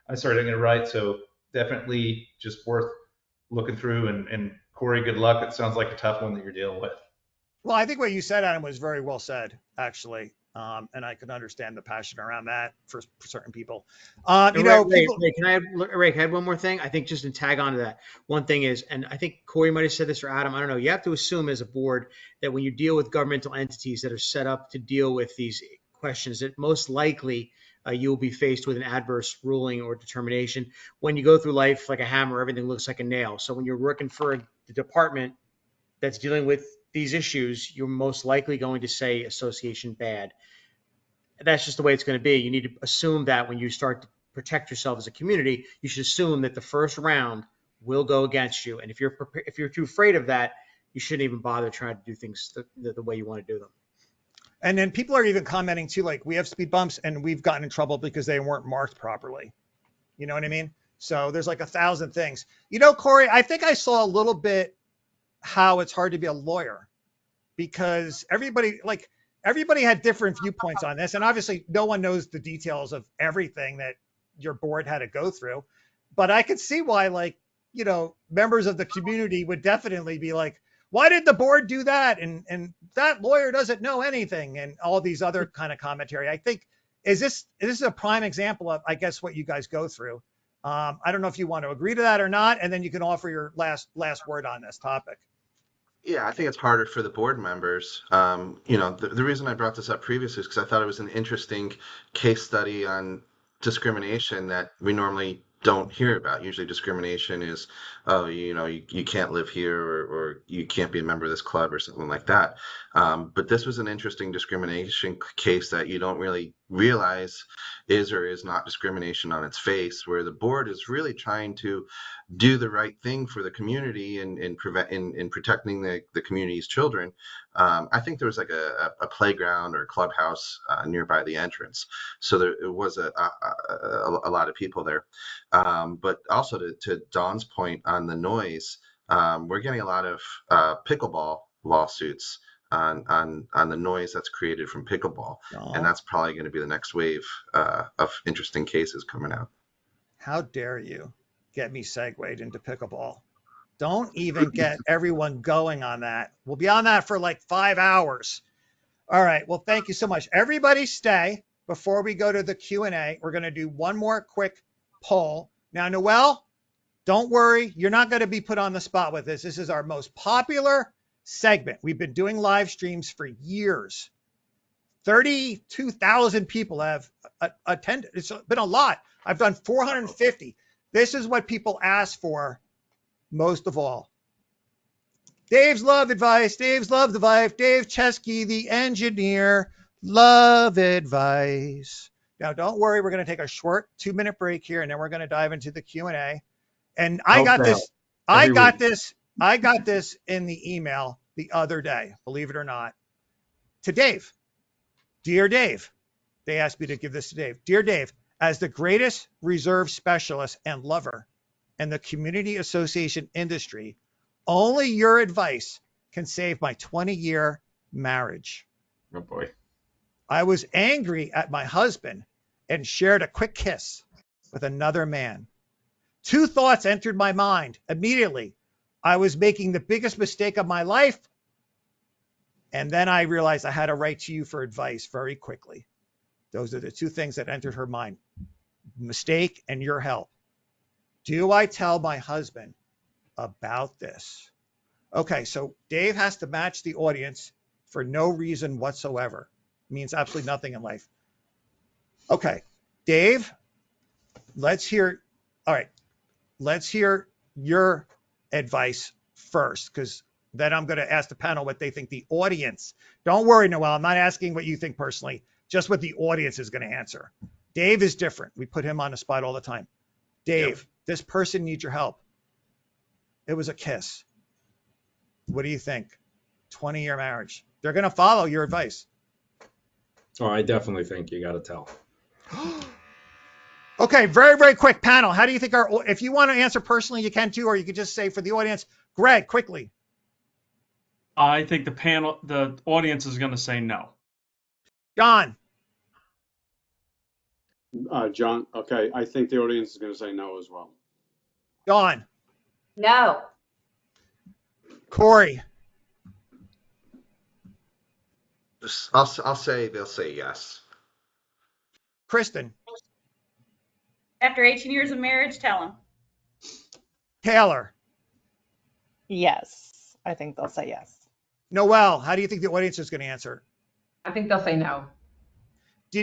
Didn't get it right. So definitely just worth looking through. And Corey, good luck. It sounds like a tough one that you're dealing with. Well, I think what you said, Adam, was very well said, actually. And I can understand the passion around that for certain people. Ray, can I add one more thing? I think just to tag on to that, one thing is, and I think Corey might have said this, or Adam, I don't know, you have to assume as a board that when you deal with governmental entities that are set up to deal with these questions, that most likely you will be faced with an adverse ruling or determination. When you go through life like a hammer, everything looks like a nail. So when you're working for the department that's dealing with these issues, you're most likely going to say association bad. That's just the way it's going to be. You need to assume that when you start to protect yourself as a community, you should assume that the first round will go against you. And if you're too afraid of that, you shouldn't even bother trying to do things the way you want to do them. And then people are even commenting too, like, we have speed bumps and we've gotten in trouble because they weren't marked properly. You know what I mean? So there's like 1,000 things. Corey, I think I saw a little bit how it's hard to be a lawyer, because everybody had different viewpoints on this. And obviously no one knows the details of everything that your board had to go through, but I could see why, members of the community would definitely be like, why did the board do that? And that lawyer doesn't know anything, and all these other kind of commentary. I think, is this a prime example of, I guess, what you guys go through. I don't know if you want to agree to that or not, and then you can offer your last word on this topic. Yeah, I think it's harder for the board members. The reason I brought this up previously is because I thought it was an interesting case study on discrimination that we normally don't hear about. Usually discrimination is, oh, you can't live here, or you can't be a member of this club or something like that. But this was an interesting discrimination case that you don't really realize is or is not discrimination on its face, where the board is really trying to do the right thing for the community in protecting the community's children. I think there was like a playground or clubhouse nearby the entrance, so there was a lot of people there. But also to Don's point on the noise, we're getting a lot of pickleball lawsuits on the noise that's created from pickleball, and that's probably going to be the next wave of interesting cases coming out. How dare you get me segued into pickleball? Don't even get everyone going on that. We'll be on that for like 5 hours. All right. Well, thank you so much. Everybody stay before we go to the Q&A. We're going to do one more quick poll. Now, Noelle, don't worry. You're not going to be put on the spot with this. This is our most popular segment. We've been doing live streams for years. 32,000 people have attended. It's been a lot. I've done 450. This is what people ask for most of all. Dave's love advice. Dave's love advice. Dave Chesky, the engineer, love advice. Now, don't worry. We're going to take a short 2-minute break here, and then we're going to dive into the Q&A. And I got this in the email the other day, believe it or not, to Dave. Dear Dave, they asked me to give this to Dave. Dear Dave, as the greatest reserve specialist and lover in the community association industry, only your advice can save my 20-year marriage. Oh boy. I was angry at my husband and shared a quick kiss with another man. 2 thoughts entered my mind immediately. I was making the biggest mistake of my life. And then I realized I had to write to you for advice very quickly. Those are the 2 things that entered her mind. Mistake and your help. Do I tell my husband about this? Okay, so Dave has to match the audience for no reason whatsoever. It means absolutely nothing in life. Okay, Dave, let's hear your advice first, because then I'm going to ask the panel what they think the audience. Don't worry, Noelle, I'm not asking what you think personally, just what the audience is going to answer. Dave is different. We put him on the spot all the time. Dave, This person needs your help. It was a kiss. What do you think? 20-year marriage. They're going to follow your advice. Oh, I definitely think you got to tell. Okay, very, very quick panel. How do you think if you want to answer personally, you can too, or you could just say for the audience. Greg, quickly. I think the audience is going to say no. John. John, okay. I think the audience is going to say no as well. Dawn. No. Corey. I'll say they'll say yes. Kristen. After 18 years of marriage, tell them. Taylor. Yes, I think they'll say yes. Noelle, how do you think the audience is going to answer? I think they'll say no.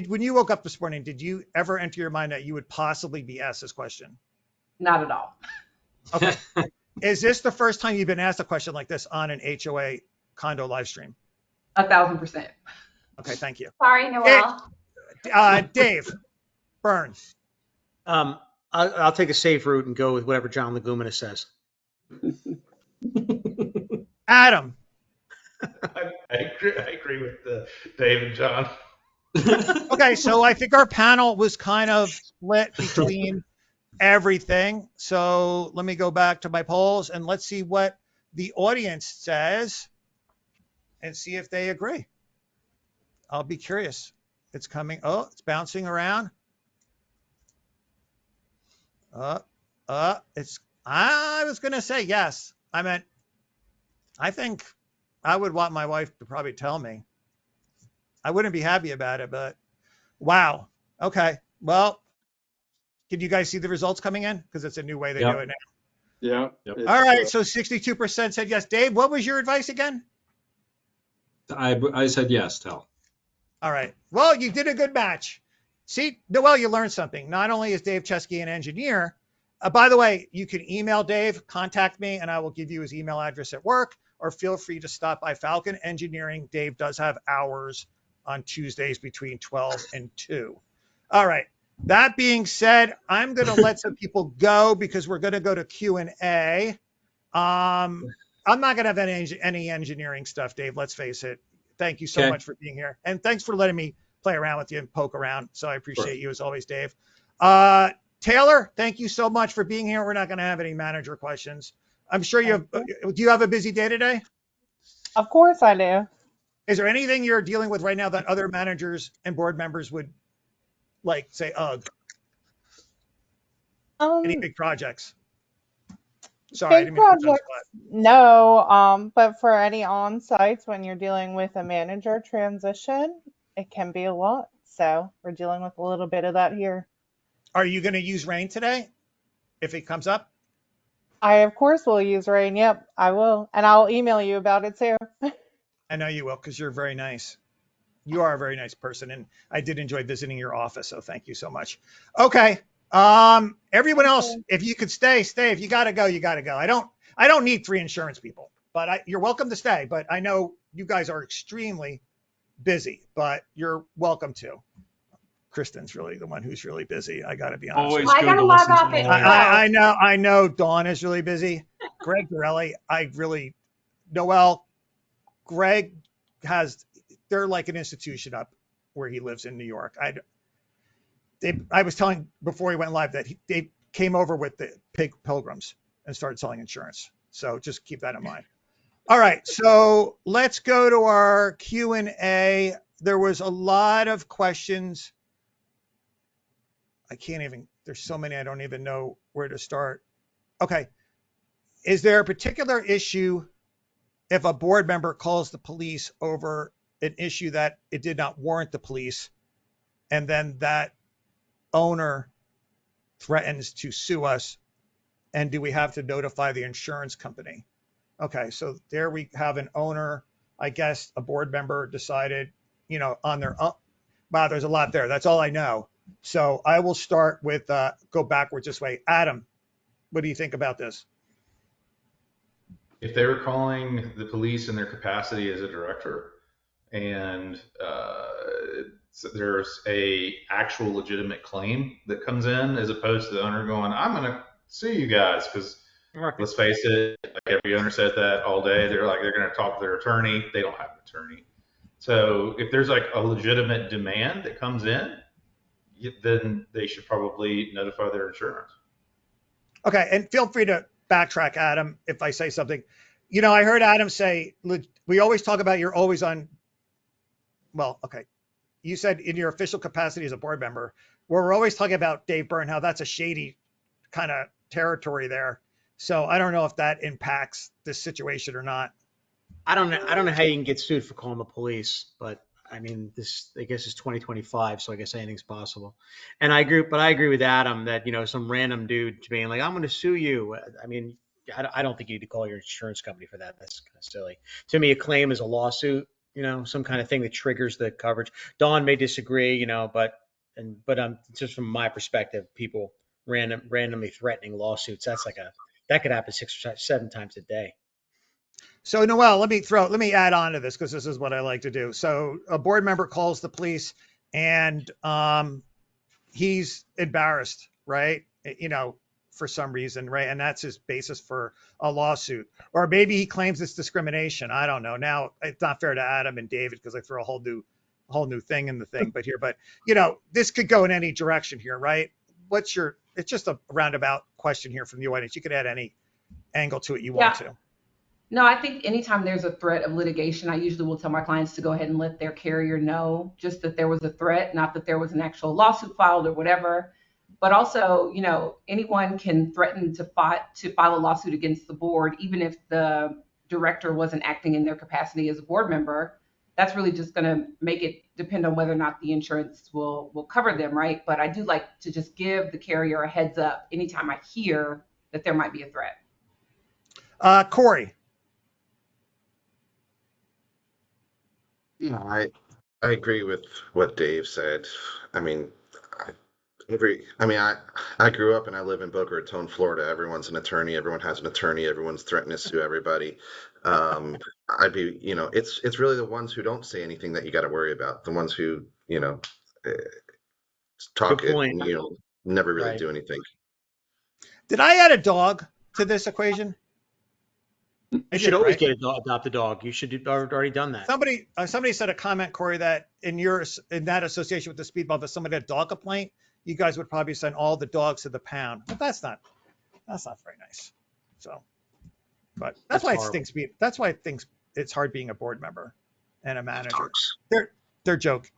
When you woke up this morning, did you ever enter your mind that you would possibly be asked this question? Not at all. Okay. Is this the first time you've been asked a question like this on an HOA condo live stream? 1,000%. Okay, thank you. Sorry, Noelle. Dave Burns. I'll take a safe route and go with whatever John Legumina says. Adam. I agree with Dave and John. Okay, so I think our panel was kind of split between everything. So let me go back to my polls and let's see what the audience says and see if they agree. I'll be curious. It's coming. Oh, it's bouncing around. I was going to say yes. I think I would want my wife to probably tell me. I wouldn't be happy about it, but wow. Okay. Well, can you guys see the results coming in? Because it's a new way they do it now. Yeah. Yep. All right. So 62% said yes. Dave, what was your advice again? I said yes, tell. All right. Well, you did a good match. See, Noelle, you learned something. Not only is Dave Chesky an engineer, By the way, you can email Dave, contact me, and I will give you his email address at work, or feel free to stop by Falcon Engineering. Dave does have hours on Tuesdays between 12 and 2. All right. That being said, I'm going to let some people go because we're going to go to Q&A. I'm not going to have any engineering stuff, Dave. Let's face it. Thank you so Okay. much for being here. And thanks for letting me play around with you and poke around. So I appreciate you as always, Dave. Taylor, thank you so much for being here. We're not going to have any manager questions. I'm sure you have. Do you have a busy day today? Of course I do. Is there anything you're dealing with right now that other managers and board members would like say, ugh? Any Um, big projects? Sorry, I Big didn't mean to put you on the projects, no. But for any on-sites, when you're dealing with a manager transition, it can be a lot. So we're dealing with a little bit of that here. spot. Are you going to use rain today if it comes up? I, of course, will use rain. Yep, I will. And I'll email you about it too. I know you will because you're very nice. You are a very nice person, and I did enjoy visiting your office. So thank you so much. Okay. Everyone else, if you could stay. If you got to go, you got to go. I don't need 3 insurance people, but you're welcome to stay. But I know you guys are extremely busy, but you're welcome to. Kristen's really the one who's really busy. I got to be honest. Always I good gotta to log listen to off at all. 12. I know Dawn is really busy. Greg Borelli, Noel, Greg they're like an institution up where he lives in New York. I was telling before he went live that they came over with the pilgrims and started selling insurance. So just keep that in mind. All right, so let's go to our Q&A. There was a lot of questions. There's so many, I don't even know where to start. Okay. Is there a particular issue if a board member calls the police over an issue that it did not warrant the police, and then that owner threatens to sue us, and do we have to notify the insurance company? Okay, so there we have an owner. I guess a board member decided, on their own. Wow, there's a lot there. That's all I know. So I will start with go backwards this way. Adam, what do you think about this? If they were calling the police in their capacity as a director, and so there's a actual legitimate claim that comes in, as opposed to the owner going, "I'm going to sue you guys," because let's face it, like every owner says that all day. They're going to talk to their attorney. They don't have an attorney. So if there's like a legitimate demand that comes in, then they should probably notify their insurance. Okay, and feel free to backtrack, Adam, if I say something. I heard Adam say, we always talk about you're always on. Well, okay. You said in your official capacity as a board member, where we're always talking about Dave Byrne, how that's a shady kind of territory there. So I don't know if that impacts this situation or not. I don't know how you can get sued for calling the police, but I mean, I guess it's 2025, so I guess anything's possible. And I agree with Adam that, some random dude being like, "I'm going to sue you." I mean, I don't think you need to call your insurance company for that. That's kind of silly. To me, a claim is a lawsuit, some kind of thing that triggers the coverage. Dawn may disagree, but just from my perspective, people randomly threatening lawsuits, that could happen 6 or 7 times a day. So Noel, let me add on to this because this is what I like to do. So a board member calls the police and he's embarrassed, right? For some reason, right? And that's his basis for a lawsuit. Or maybe he claims it's discrimination. I don't know. Now it's not fair to Adam and David because I threw a whole new thing in the thing. But this could go in any direction here, right? It's just a roundabout question here from the audience. You could add any angle to it you want to. No, I think anytime there's a threat of litigation, I usually will tell my clients to go ahead and let their carrier know just that there was a threat, not that there was an actual lawsuit filed or whatever. But also, anyone can threaten to file a lawsuit against the board, even if the director wasn't acting in their capacity as a board member. That's really just going to make it depend on whether or not the insurance will cover them, right? But I do like to just give the carrier a heads up anytime I hear that there might be a threat. Corey. Yeah, I agree with what Dave said. I mean, I grew up and I live in Boca Raton, Florida. Everyone's an attorney. Everyone has an attorney. Everyone's threatening to sue everybody. It's really the ones who don't say anything that you got to worry about. The ones who, eh, talk Good it point. and, never really Right. do anything. Did I add a dog to this equation? You I should did, always right? get a dog, adopt a dog. You should have already done that. Somebody said a comment, Corey, that in that association with the speed bump, if somebody had a dog complaint, you guys would probably send all the dogs to the pound. But that's not very nice. So, but that's That's why it horrible. stinks. That's why it thinks it's hard being a board member and a manager. They're joking.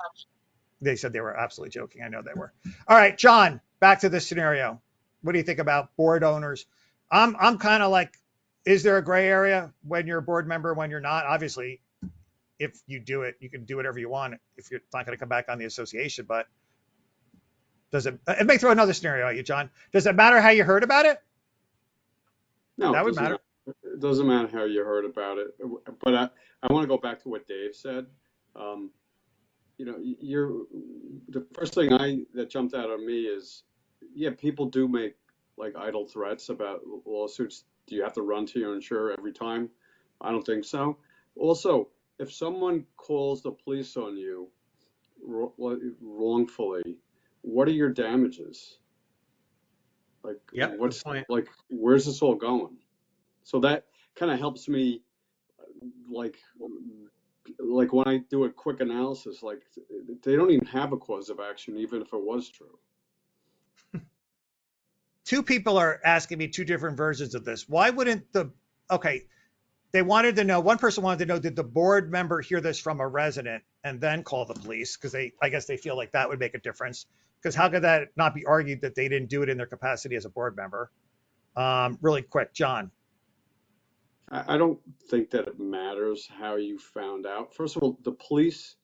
They said they were absolutely joking. I know they were. All right, John, back to this scenario. What do you think about board owners? I'm kind of like, is there a gray area when you're a board member, when you're not? Obviously, if you do it, you can do whatever you want if you're not going to come back on the association. But does it may throw another scenario at you, John. Does it matter how you heard about it? No, That it would doesn't matter. matter. It doesn't matter how you heard about it. But I want to go back to what Dave said. The first thing that jumped out at me is, yeah, people do make like idle threats about lawsuits. Do you have to run to your insurer every time? I don't think so. Also, if someone calls the police on you wrongfully, what are your damages? Like, Yep. Good point. where's this all going? So that kind of helps me, like when I do a quick analysis, like they don't even have a cause of action, even if it was true. Two people are asking me two different versions of this. Why wouldn't they wanted to know, one person wanted to know, did the board member hear this from a resident and then call the police? Because I guess they feel like that would make a difference. Because how could that not be argued that they didn't do it in their capacity as a board member? Really quick, John. I don't think that it matters how you found out. First of all, the police,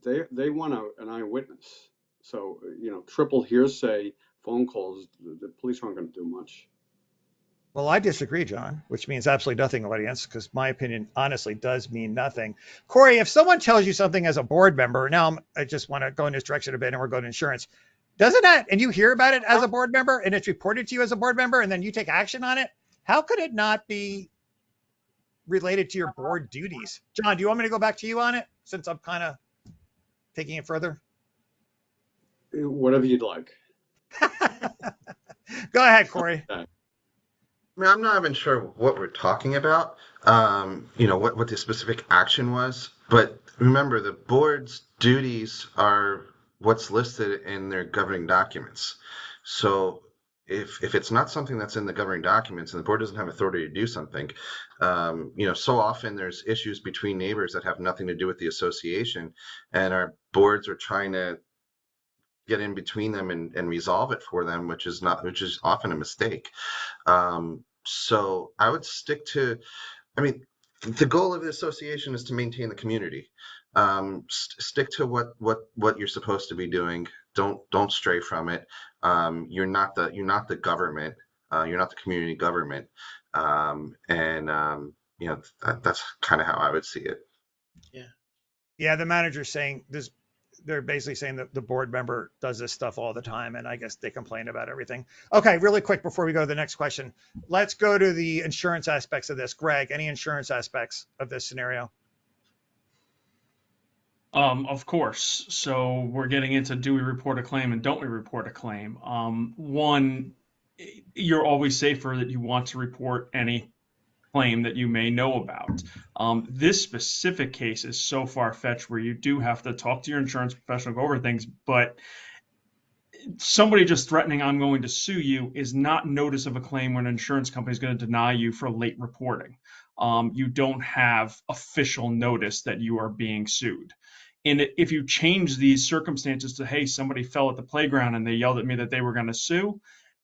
they want an eyewitness. So, triple hearsay phone calls, the police aren't going to do much. Well, I disagree, John, which means absolutely nothing, audience, because my opinion honestly does mean nothing. Corey, if someone tells you something as a board member, now I just want to go in this direction a bit and we're going to insurance. Doesn't that, and you hear about it as a board member and it's reported to you as a board member and then you take action on it, how could it not be related to your board duties? John, do you want me to go back to you on it since I'm kind of taking it further? Whatever you'd like. Go ahead, Corey. I'm not even sure what we're talking about, what the specific action was. But remember, the board's duties are what's listed in their governing documents. So if it's not something that's in the governing documents and the board doesn't have authority to do something, so often there's issues between neighbors that have nothing to do with the association, and our boards are trying to get in between them and resolve it for them, which is often a mistake. So I would stick to, the goal of the association is to maintain the community. Stick to what you're supposed to be doing. Don't stray from it. You're not the government. You're not the community government. That's kind of how I would see it. Yeah, the manager's saying this. They're basically saying that the board member does this stuff all the time, and I guess they complain about everything. Okay, really quick before we go to the next question, let's go to the insurance aspects of this. Greg, any insurance aspects of this scenario? Of course. So we're getting into, do we report a claim and don't we report a claim? One, you're always safer that you want to report any claim that you may know about. This specific case is so far-fetched where you do have to talk to your insurance professional, go over things, but somebody just threatening, I'm going to sue you, is not notice of a claim when an insurance company is going to deny you for late reporting. You don't have official notice that you are being sued. And if you change these circumstances to, hey, somebody fell at the playground and they yelled at me that they were going to sue,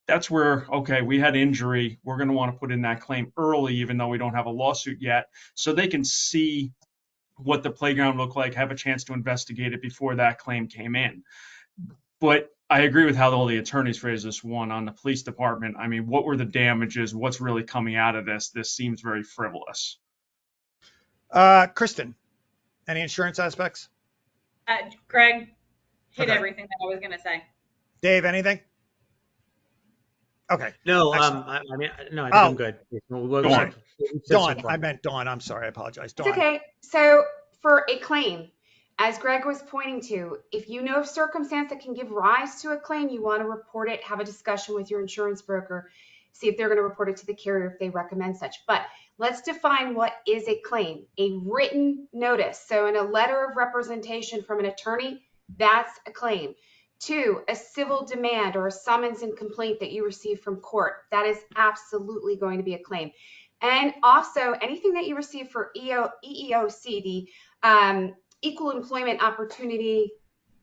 that's where, okay, we had injury. We're going to want to put in that claim early, even though we don't have a lawsuit yet, so they can see what the playground looked like, have a chance to investigate it before that claim came in. But I agree with how all the attorneys phrase this one on the police department. I mean, what were the damages? What's really coming out of this? This seems very frivolous. Kristen, any insurance aspects? Greg hit Okay. everything that I was going to say. Dave, anything? Okay. No, Excellent. I mean, no, I think Oh, I'm good. What Dawn. what we said so Dawn. far. I meant Dawn. I'm sorry. I apologize. It's Dawn. okay. So for a claim, as Greg was pointing to, if you know of circumstance that can give rise to a claim, you want to report it, have a discussion with your insurance broker, see if they're going to report it to the carrier if they recommend such. But let's define what is a claim. A written notice. So in a letter of representation from an attorney, that's a claim. 2, a civil demand or a summons and complaint that you receive from court. That is absolutely going to be a claim. And also anything that you receive for EEOC, the Equal Employment Opportunity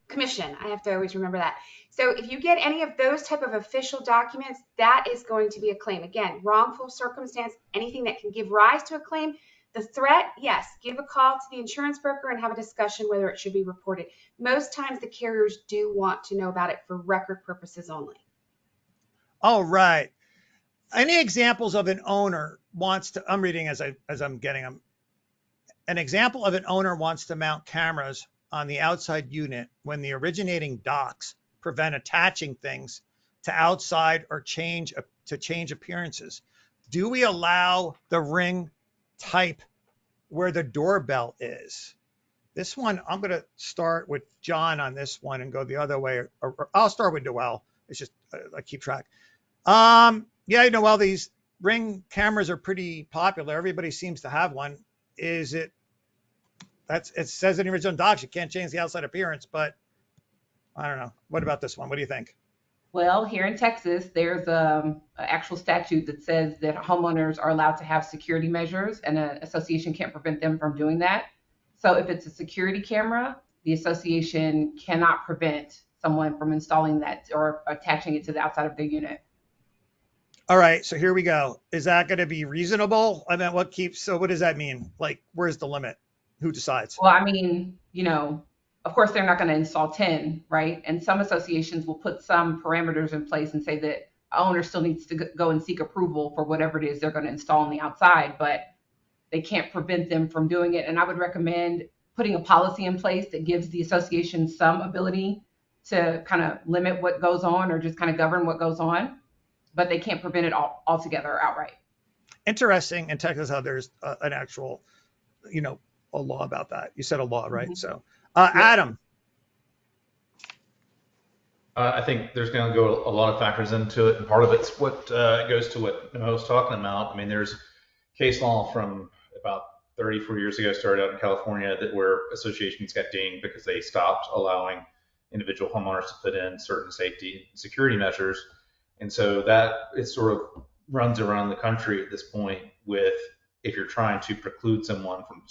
Commission. I have to always remember that. So if you get any of those type of official documents, that is going to be a claim. Again, wrongful circumstance, anything that can give rise to a claim. The threat, yes, give a call to the insurance broker and have a discussion whether it should be reported. Most times the carriers do want to know about it for record purposes only. All right. Any examples of an owner wants to, I'm reading as I'm getting them. An example of an owner wants to mount cameras on the outside unit when the originating docs prevent attaching things to outside or change appearances. Do we allow the ring type where the doorbell is? This one, I'm going to start with John on this one and go the other way. Or I'll start with Noel. It's just, I keep track. Yeah, Noel, these Ring cameras are pretty popular. Everybody seems to have one. Is it, it says in the original docs, you can't change the outside appearance, but I don't know. What about this one? What do you think? Well, here in Texas, there's an actual statute that says that homeowners are allowed to have security measures, and an association can't prevent them from doing that. So if it's a security camera, the association cannot prevent someone from installing that or attaching it to the outside of their unit. All right, so here we go. Is that going to be reasonable? I mean, so what does that mean? Like, where's the limit? Who decides? Well, I mean, of course, they're not going to install 10, right? And some associations will put some parameters in place and say that a owner still needs to go and seek approval for whatever it is they're going to install on the outside, but they can't prevent them from doing it. And I would recommend putting a policy in place that gives the association some ability to kind of limit what goes on or just kind of govern what goes on, but they can't prevent it altogether outright. Interesting. In Texas, how there's an actual, a law about that. You said a law, right? Mm-hmm. So, Adam. I think there's going to go a lot of factors into it, and part of it's what goes to what Noah was talking about. I mean, there's case law from about 34 years ago, started out in California, where associations got dinged because they stopped allowing individual homeowners to put in certain safety and security measures. And so that it sort of runs around the country at this point with, if you're trying to preclude someone from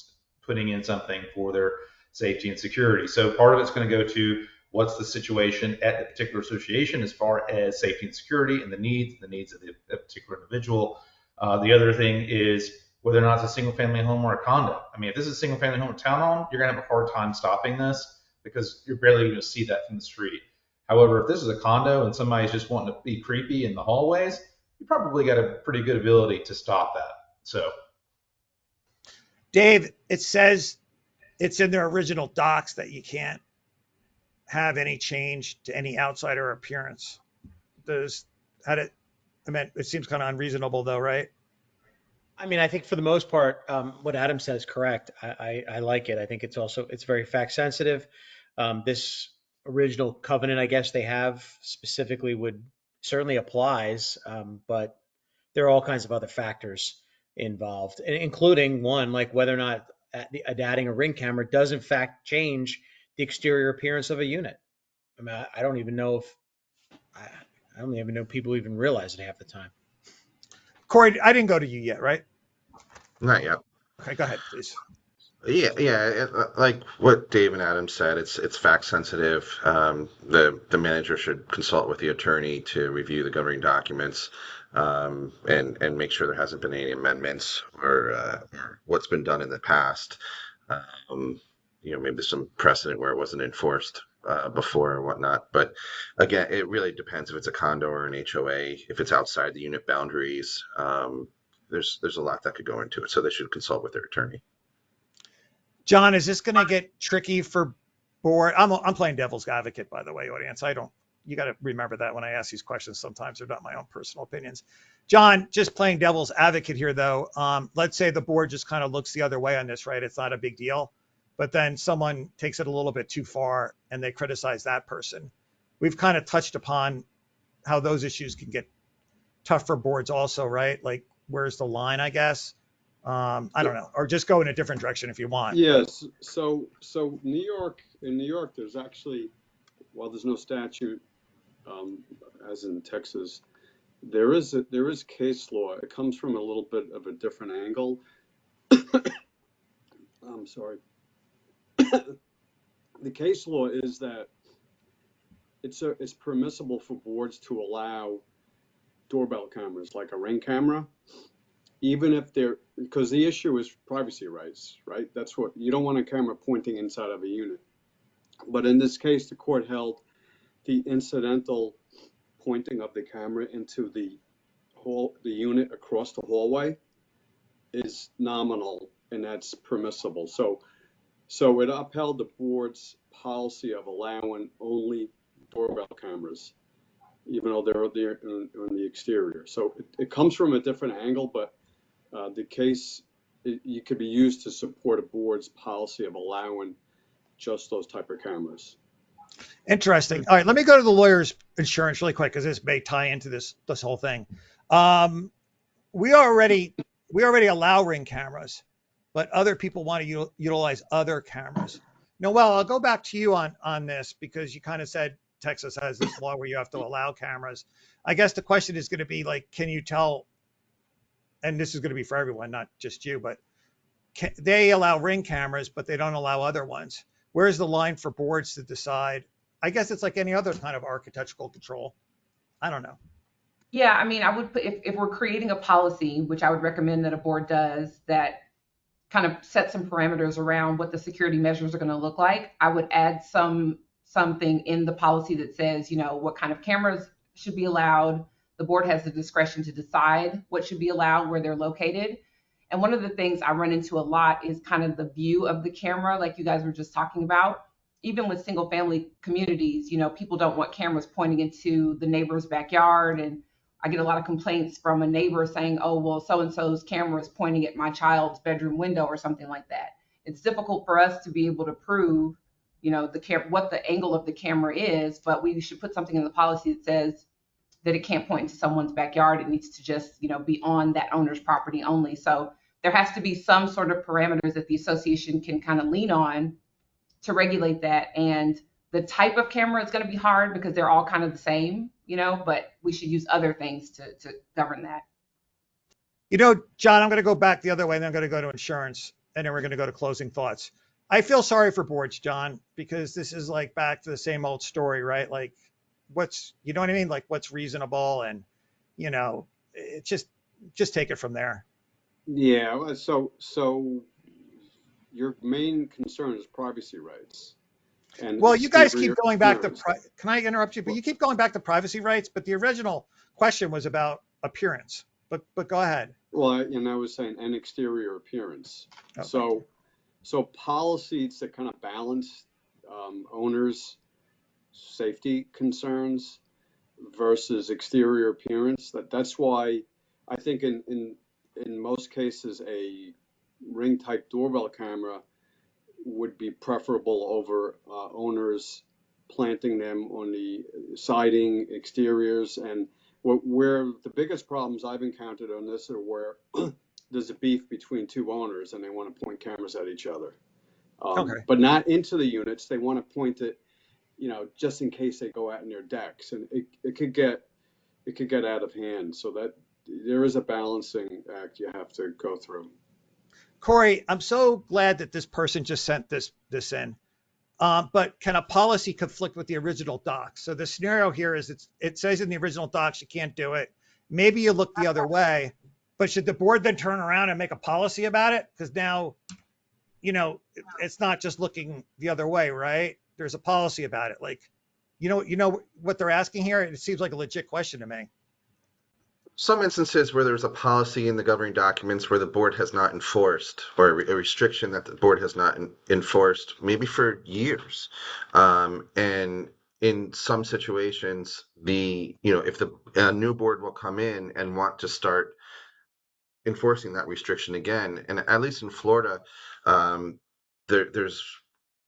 putting in something for their safety and security. So part of it's going to go to what's the situation at the particular association as far as safety and security and the needs of the particular individual. The other thing is whether or not it's a single family home or a condo. I mean, if this is a single family home or townhome, you're going to have a hard time stopping this because you're barely going to see that from the street. However, if this is a condo and somebody's just wanting to be creepy in the hallways, you probably got a pretty good ability to stop that. So, Dave, it says it's in their original docs that you can't have any change to any outsider appearance. It seems kind of unreasonable though, right? I mean, I think for the most part, what Adam says is correct. I like it. I think it's very fact sensitive. This original covenant, I guess they have specifically certainly applies, but there are all kinds of other factors involved, including one, like whether or not adding a Ring camera does in fact change the exterior appearance of a unit. I mean, I don't even know people even realize it half the time. Corey, I didn't go to you yet, right? Not yet. Okay, go ahead, please. Yeah. Like what Dave and Adam said, it's fact sensitive. The manager should consult with the attorney to review the governing documents and make sure there hasn't been any amendments or what's been done in the past. Maybe some precedent where it wasn't enforced before or whatnot. But again, it really depends if it's a condo or an HOA. If it's outside the unit boundaries, there's a lot that could go into it. So they should consult with their attorney. John, is this going to get tricky for board? I'm playing devil's advocate, by the way, audience. I don't you got to remember that when I ask these questions, sometimes they're not my own personal opinions. John, just playing devil's advocate here, though. Let's say the board just kind of looks the other way on this, right? It's not a big deal, but then someone takes it a little bit too far and they criticize that person. We've kind of touched upon how those issues can get tough for boards also, right? Like, where's the line, I guess? I don't know, or just go in a different direction if you want. Yes. So in New York, there's actually, while there's no statute, as in Texas, there is case law. It comes from a little bit of a different angle. I'm sorry. The case law is that it's permissible for boards to allow doorbell cameras, like a Ring camera, even if they're, because the issue is privacy rights, right? That's what, you don't want a camera pointing inside of a unit. But in this case, the court held the incidental pointing of the camera into the unit across the hallway is nominal, and that's permissible. So it upheld the board's policy of allowing only doorbell cameras, even though they're there on the exterior. So it comes from a different angle, but the case, you could be used to support a board's policy of allowing just those type of cameras. Interesting. All right, let me go to the lawyer's insurance really quick, because this may tie into this whole thing. We already allow Ring cameras, but other people want to utilize other cameras. Noel, I'll go back to you on this, because you kind of said Texas has this law where you have to allow cameras. I guess the question is going to be like, can you tell, and this is going to be for everyone, not just you, but they allow Ring cameras, but they don't allow other ones. Where's the line for boards to decide? I guess it's like any other kind of architectural control. I don't know. Yeah, I mean, I would put, if we're creating a policy, which I would recommend that a board does, that kind of set some parameters around what the security measures are going to look like, I would add something in the policy that says, what kind of cameras should be allowed. The board has the discretion to decide what should be allowed, where they're located. And one of the things I run into a lot is kind of the view of the camera, like you guys were just talking about. Even with single family communities, people don't want cameras pointing into the neighbor's backyard. And I get a lot of complaints from a neighbor saying, oh, well, so-and-so's camera is pointing at my child's bedroom window or something like that. It's difficult for us to be able to prove, what the angle of the camera is, but we should put something in the policy that says that it can't point into someone's backyard. It needs to just, be on that owner's property only. So there has to be some sort of parameters that the association can kind of lean on to regulate that. And the type of camera is going to be hard because they're all kind of the same, but we should use other things to govern that. John, I'm going to go back the other way, and then I'm going to go to insurance, and then we're going to go to closing thoughts. I feel sorry for boards, John, because this is like back to the same old story, right? Like what's, you know what I mean? Like what's reasonable, and, it just take it from there. Yeah. So your main concern is privacy rights. And well, you guys keep going back to, can I interrupt you? But you keep going back to privacy rights, but the original question was about appearance, but go ahead. Well, and I was saying an exterior appearance. Oh, so policies that kind of balance owners' safety concerns versus exterior appearance. That's why I think in most cases a Ring type doorbell camera would be preferable over owners planting them on the siding, exteriors, and where the biggest problems I've encountered on this are where there's a beef between two owners and they want to point cameras at each other, but not into the units. They want to point it, just in case they go out in their decks, and it could get out of hand. So that there is a balancing act you have to go through. Corey, I'm so glad that this person just sent this in. But can a policy conflict with the original docs? So the scenario here is it says in the original docs you can't do it. Maybe you look the other way, but should the board then turn around and make a policy about it? Because now, it's not just looking the other way, right? There's a policy about it. Like, what they're asking here? It seems like a legit question to me. Some instances where there's a policy in the governing documents where the board has not enforced, or a restriction that the board has not enforced, maybe for years. And in some situations, if a new board will come in and want to start enforcing that restriction again, and at least in Florida, there's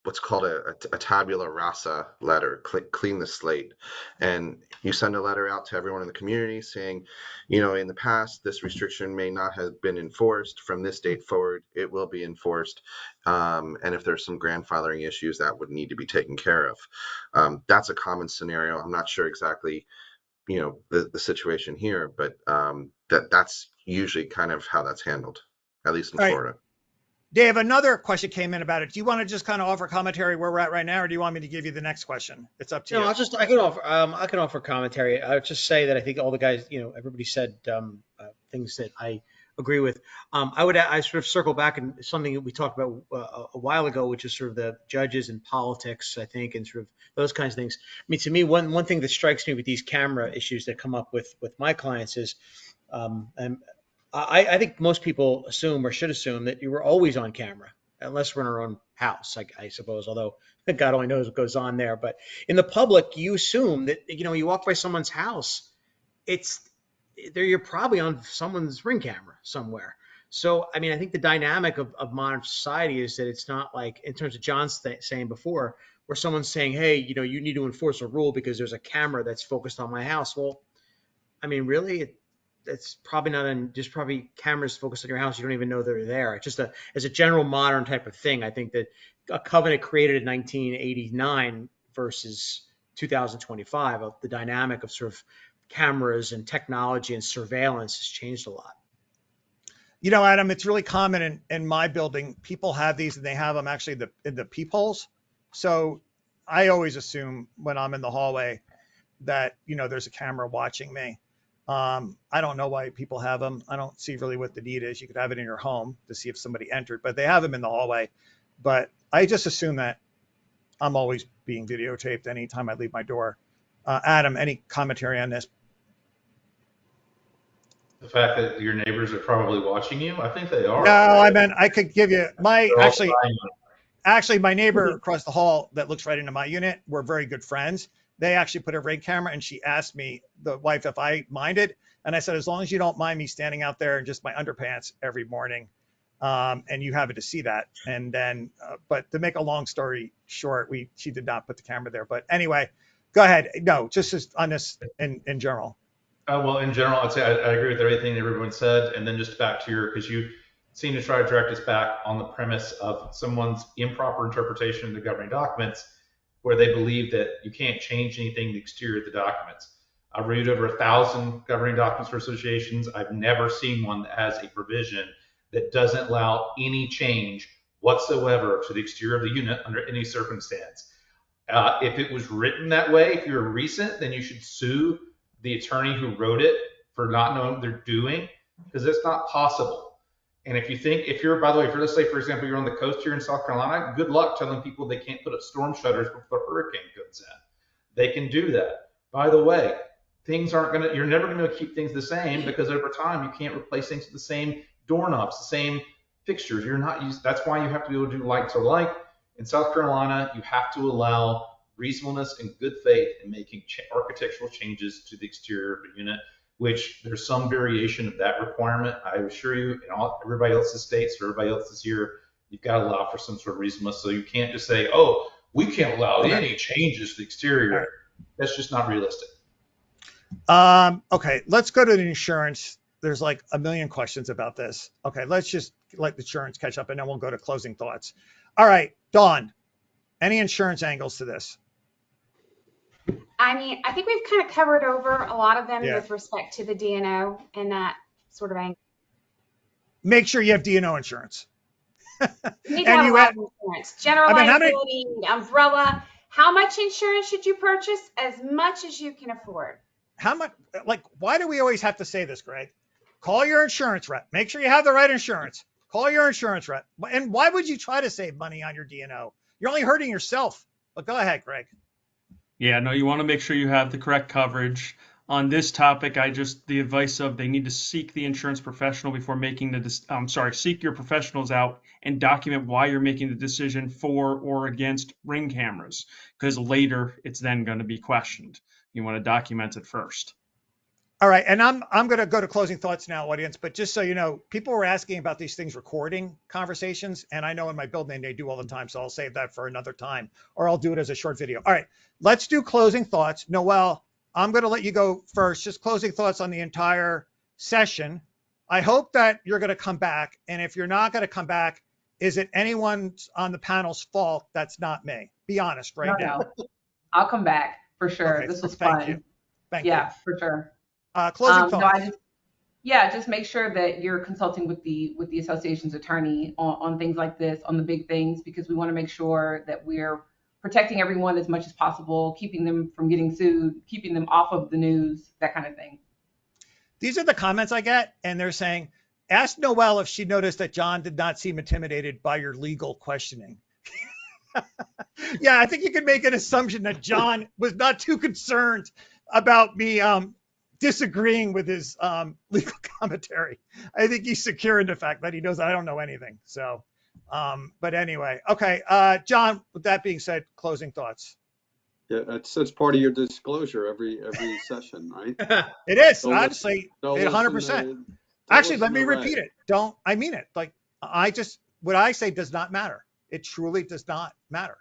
what's called a tabula rasa letter, clean the slate, and you send a letter out to everyone in the community saying, in the past this restriction may not have been enforced. From this date forward, it will be enforced, and if there's some grandfathering issues, that would need to be taken care of. That's a common scenario. I'm not sure exactly the situation here, but that's usually kind of how that's handled, at least in All right. Florida. Dave, another question came in about it. Do you want to just kind of offer commentary where we're at right now, or do you want me to give you the next question? It's up to you. No, I can offer commentary. I would just say that I think all the guys, everybody said things that I agree with. I sort of circle back and something that we talked about a while ago, which is sort of the judges and politics, I think, and sort of those kinds of things. I mean, to me, one thing that strikes me with these camera issues that come up with my clients is, and I think most people assume or should assume that you were always on camera, unless we're in our own house, I suppose, although God only knows what goes on there. But in the public, you assume that, you walk by someone's house, you're probably on someone's Ring camera somewhere. So, I mean, I think the dynamic of modern society is that it's not like, in terms of John's saying before, where someone's saying, hey, you need to enforce a rule because there's a camera that's focused on my house. Well, I mean, really, it's probably not just probably cameras focused on your house. You don't even know they're there. It's just as a general modern type of thing. I think that a covenant created in 1989 versus 2025, the dynamic of sort of cameras and technology and surveillance has changed a lot. Adam, it's really common in my building. People have these and they have them actually in the peepholes. So I always assume when I'm in the hallway that, there's a camera watching me. I don't know why people have them. I don't see really what the need is. You could have it in your home to see if somebody entered, but they have them in the hallway. But I just assume that I'm always being videotaped anytime I leave my door. Adam, any commentary on this? The fact that your neighbors are probably watching you, I think they are. No, I meant I could give you actually my neighbor across the hall that looks right into my unit. We're very good friends. They actually put a Ring camera, and she asked me, the wife, if I minded. And I said, as long as you don't mind me standing out there in just my underpants every morning, and you happen to see that. And then, but to make a long story short, she did not put the camera there. But anyway, go ahead. No, just on this in general. Well, in general, I'd say I agree with everything that everyone said. And then just back to because you seem to try to direct us back on the premise of someone's improper interpretation of the governing documents, where they believe that you can't change anything in the exterior of the documents. I've reviewed over 1,000 governing documents for associations. I've never seen one that has a provision that doesn't allow any change whatsoever to the exterior of the unit under any circumstance. If it was written that way, if you're recent, then you should sue the attorney who wrote it for not knowing what they're doing, because it's not possible. And if let's say, for example, you're on the coast here in South Carolina, good luck telling people they can't put up storm shutters before the hurricane comes in. They can do that. By the way, you're never going to keep things the same, because over time you can't replace things with the same doorknobs, the same fixtures. That's why you have to be able to do like to like. In South Carolina, you have to allow reasonableness and good faith in making architectural changes to the exterior of the unit, which there's some variation of that requirement. I assure you, in everybody else's states or everybody else's here, you've got to allow for some sort of reasonableness. So you can't just say, oh, we can't allow any changes to the exterior. That's just not realistic. Okay, let's go to the insurance. There's like a million questions about this. Okay, let's just let the insurance catch up, and then we'll go to closing thoughts. All right, Dawn, any insurance angles to this? I mean, I think we've kind of covered over a lot of them with respect to the D&O and that sort of angle. Make sure you have D&O insurance. You need to have a lot of insurance. General liability, umbrella. How much insurance should you purchase? As much as you can afford. How much? Like, why do we always have to say this, Greg? Call your insurance rep. Make sure you have the right insurance. Call your insurance rep. And why would you try to save money on your D&O? You're only hurting yourself. But go ahead, Greg. Yeah, no, you want to make sure you have the correct coverage. On this topic, the advice of they need to seek the insurance professional before making seek your professionals out and document why you're making the decision for or against Ring cameras, because later it's then going to be questioned. You want to document it first. All right, and I'm going to go to closing thoughts now, audience. But just so you know, people were asking about these things recording conversations, and I know in my building they do all the time, so I'll save that for another time, or I'll do it as a short video. All right, let's do closing thoughts. Noel, I'm going to let you go first. Just closing thoughts on the entire session. I hope that you're going to come back, and if you're not going to come back, is it anyone on the panel's fault that's not me? Be honest right now. No, I'll come back for sure. Okay, This was thank fun. you. Thank you. Yeah, for sure. Closing thoughts. Just make sure that you're consulting with the association's attorney on things like this, on the big things, because we want to make sure that we're protecting everyone as much as possible, keeping them from getting sued, keeping them off of the news, that kind of thing. These are the comments I get, and they're saying, ask Noelle if she noticed that John did not seem intimidated by your legal questioning. Yeah, I think you could make an assumption that John was not too concerned about me disagreeing with his legal commentary. I think he's secure in the fact that he knows I don't know anything. So, but anyway, okay. John, with that being said, closing thoughts. Yeah, that's part of your disclosure every session, right? It is, Don't honestly, listen 100%. Actually, let me repeat it. I mean it. Like, what I say does not matter. It truly does not matter.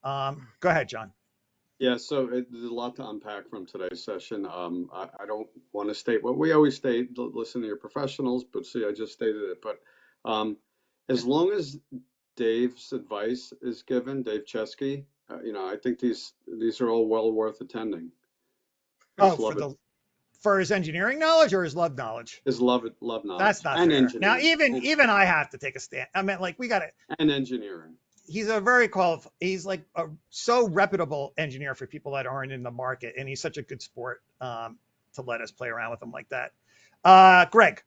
Go ahead, John. Yeah, so there's a lot to unpack from today's session. I don't want to state what we always state, listen to your professionals, but see, I just stated it. But as long as Dave's advice is given, Dave Chesky, I think these are all well worth attending. For his engineering knowledge or his love knowledge? His love knowledge. That's not fair. Now, even I have to take a stand. I mean, like, we got it. And engineering. He's a very qualified, he's like a so reputable engineer for people that aren't in the market. And he's such a good sport to let us play around with him like that. Greg.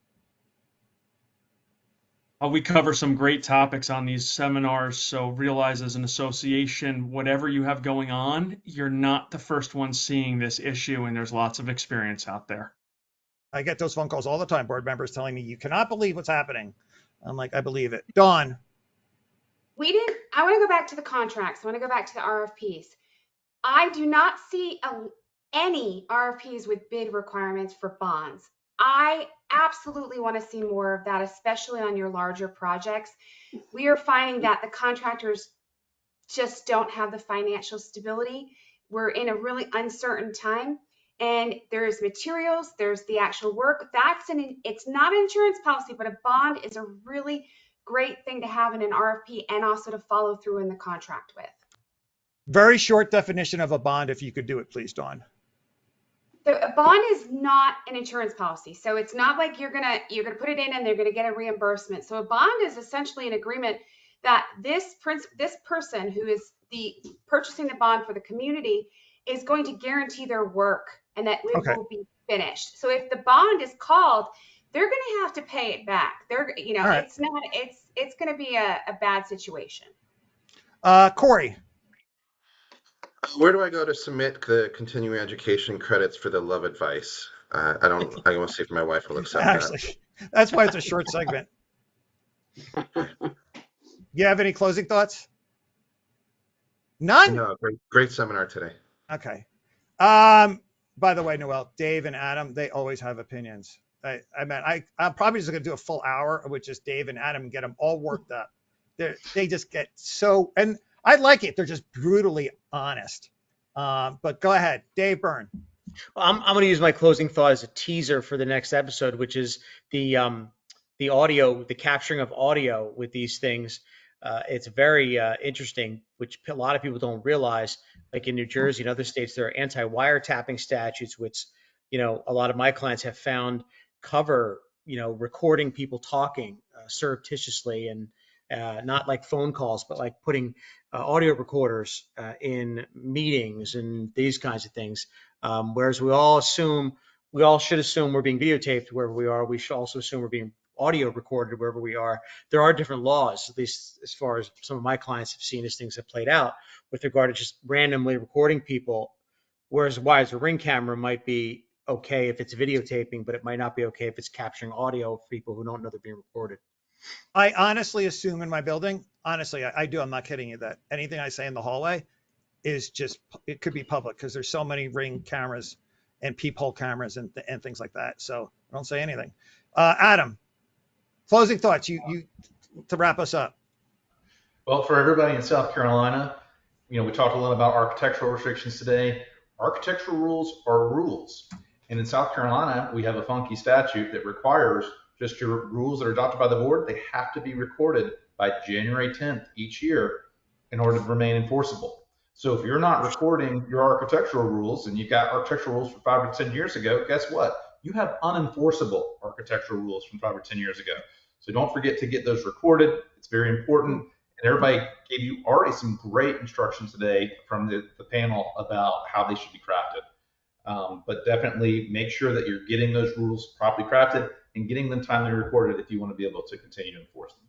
We cover some great topics on these seminars. So realize as an association, whatever you have going on, you're not the first one seeing this issue, and there's lots of experience out there. I get those phone calls all the time, board members telling me, you cannot believe what's happening. I'm like, I believe it. Dawn. I want to go back to the contracts. I want to go back to the RFPs. I do not see any RFPs with bid requirements for bonds. I absolutely want to see more of that, especially on your larger projects. We are finding that the contractors just don't have the financial stability. We're in a really uncertain time, and there's materials, there's the actual work. It's not an insurance policy, but a bond is a really great thing to have in an RFP and also to follow through in the contract with. Very short definition of a bond, if you could do it, please, Dawn. A bond is not an insurance policy. So it's not like you're gonna put it in and they're gonna get a reimbursement. So a bond is essentially an agreement that this person who is purchasing the bond for the community is going to guarantee their work and that it will be finished. So if the bond is called, they're gonna have to pay it back. It's gonna be a bad situation. Corey. Where do I go to submit the continuing education credits for the love advice? I want to see if my wife will accept that. That's why it's a short segment. You have any closing thoughts? None? No, great seminar today. Okay. By the way, Noelle, Dave and Adam, they always have opinions. I'm probably just going to do a full hour with just Dave and Adam and get them all worked up. They just get so, and I like it. They're just brutally honest. But go ahead, Dave Byrne. Well, I'm going to use my closing thought as a teaser for the next episode, which is the audio, the capturing of audio with these things. It's very interesting, which a lot of people don't realize. Like in New Jersey and other states, there are anti-wiretapping statutes, which, a lot of my clients have found cover, recording people talking surreptitiously and not like phone calls, but like putting audio recorders in meetings and these kinds of things. Whereas we all should assume we're being videotaped wherever we are. We should also assume we're being audio recorded wherever we are. There are different laws, at least as far as some of my clients have seen as things have played out with regard to just randomly recording people. Whereas a Ring camera might be okay if it's videotaping, but it might not be okay if it's capturing audio for people who don't know they're being recorded. I honestly assume in my building, honestly, I do, I'm not kidding you, that anything I say in the hallway is just, it could be public because there's so many Ring cameras and peephole cameras and things like that. So I don't say anything. Adam, closing thoughts, you to wrap us up. Well, for everybody in South Carolina, we talked a lot about architectural restrictions today. Architectural rules are rules. And in South Carolina, we have a funky statute that requires just your rules that are adopted by the board, they have to be recorded by January 10th each year in order to remain enforceable. So if you're not recording your architectural rules and you've got architectural rules from 5 or 10 years ago, guess what? You have unenforceable architectural rules from 5 or 10 years ago. So don't forget to get those recorded. It's very important. And everybody gave you already some great instructions today from the panel about how they should be crafted. But definitely make sure that you're getting those rules properly crafted and getting them timely recorded if you want to be able to continue to enforce them.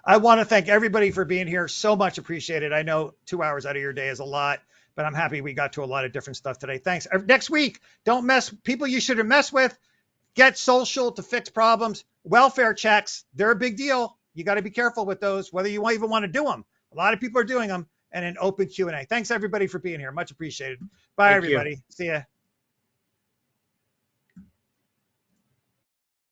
I want to thank everybody for being here. So much appreciated. I know 2 hours out of your day is a lot, but I'm happy we got to a lot of different stuff today. Thanks. Next week, don't mess people you shouldn't mess with. Get social to fix problems. Welfare checks, they're a big deal. You got to be careful with those, whether you even want to do them. A lot of people are doing them. And an open Q&A. Thanks everybody for being here. Much appreciated. Bye, everybody. See ya.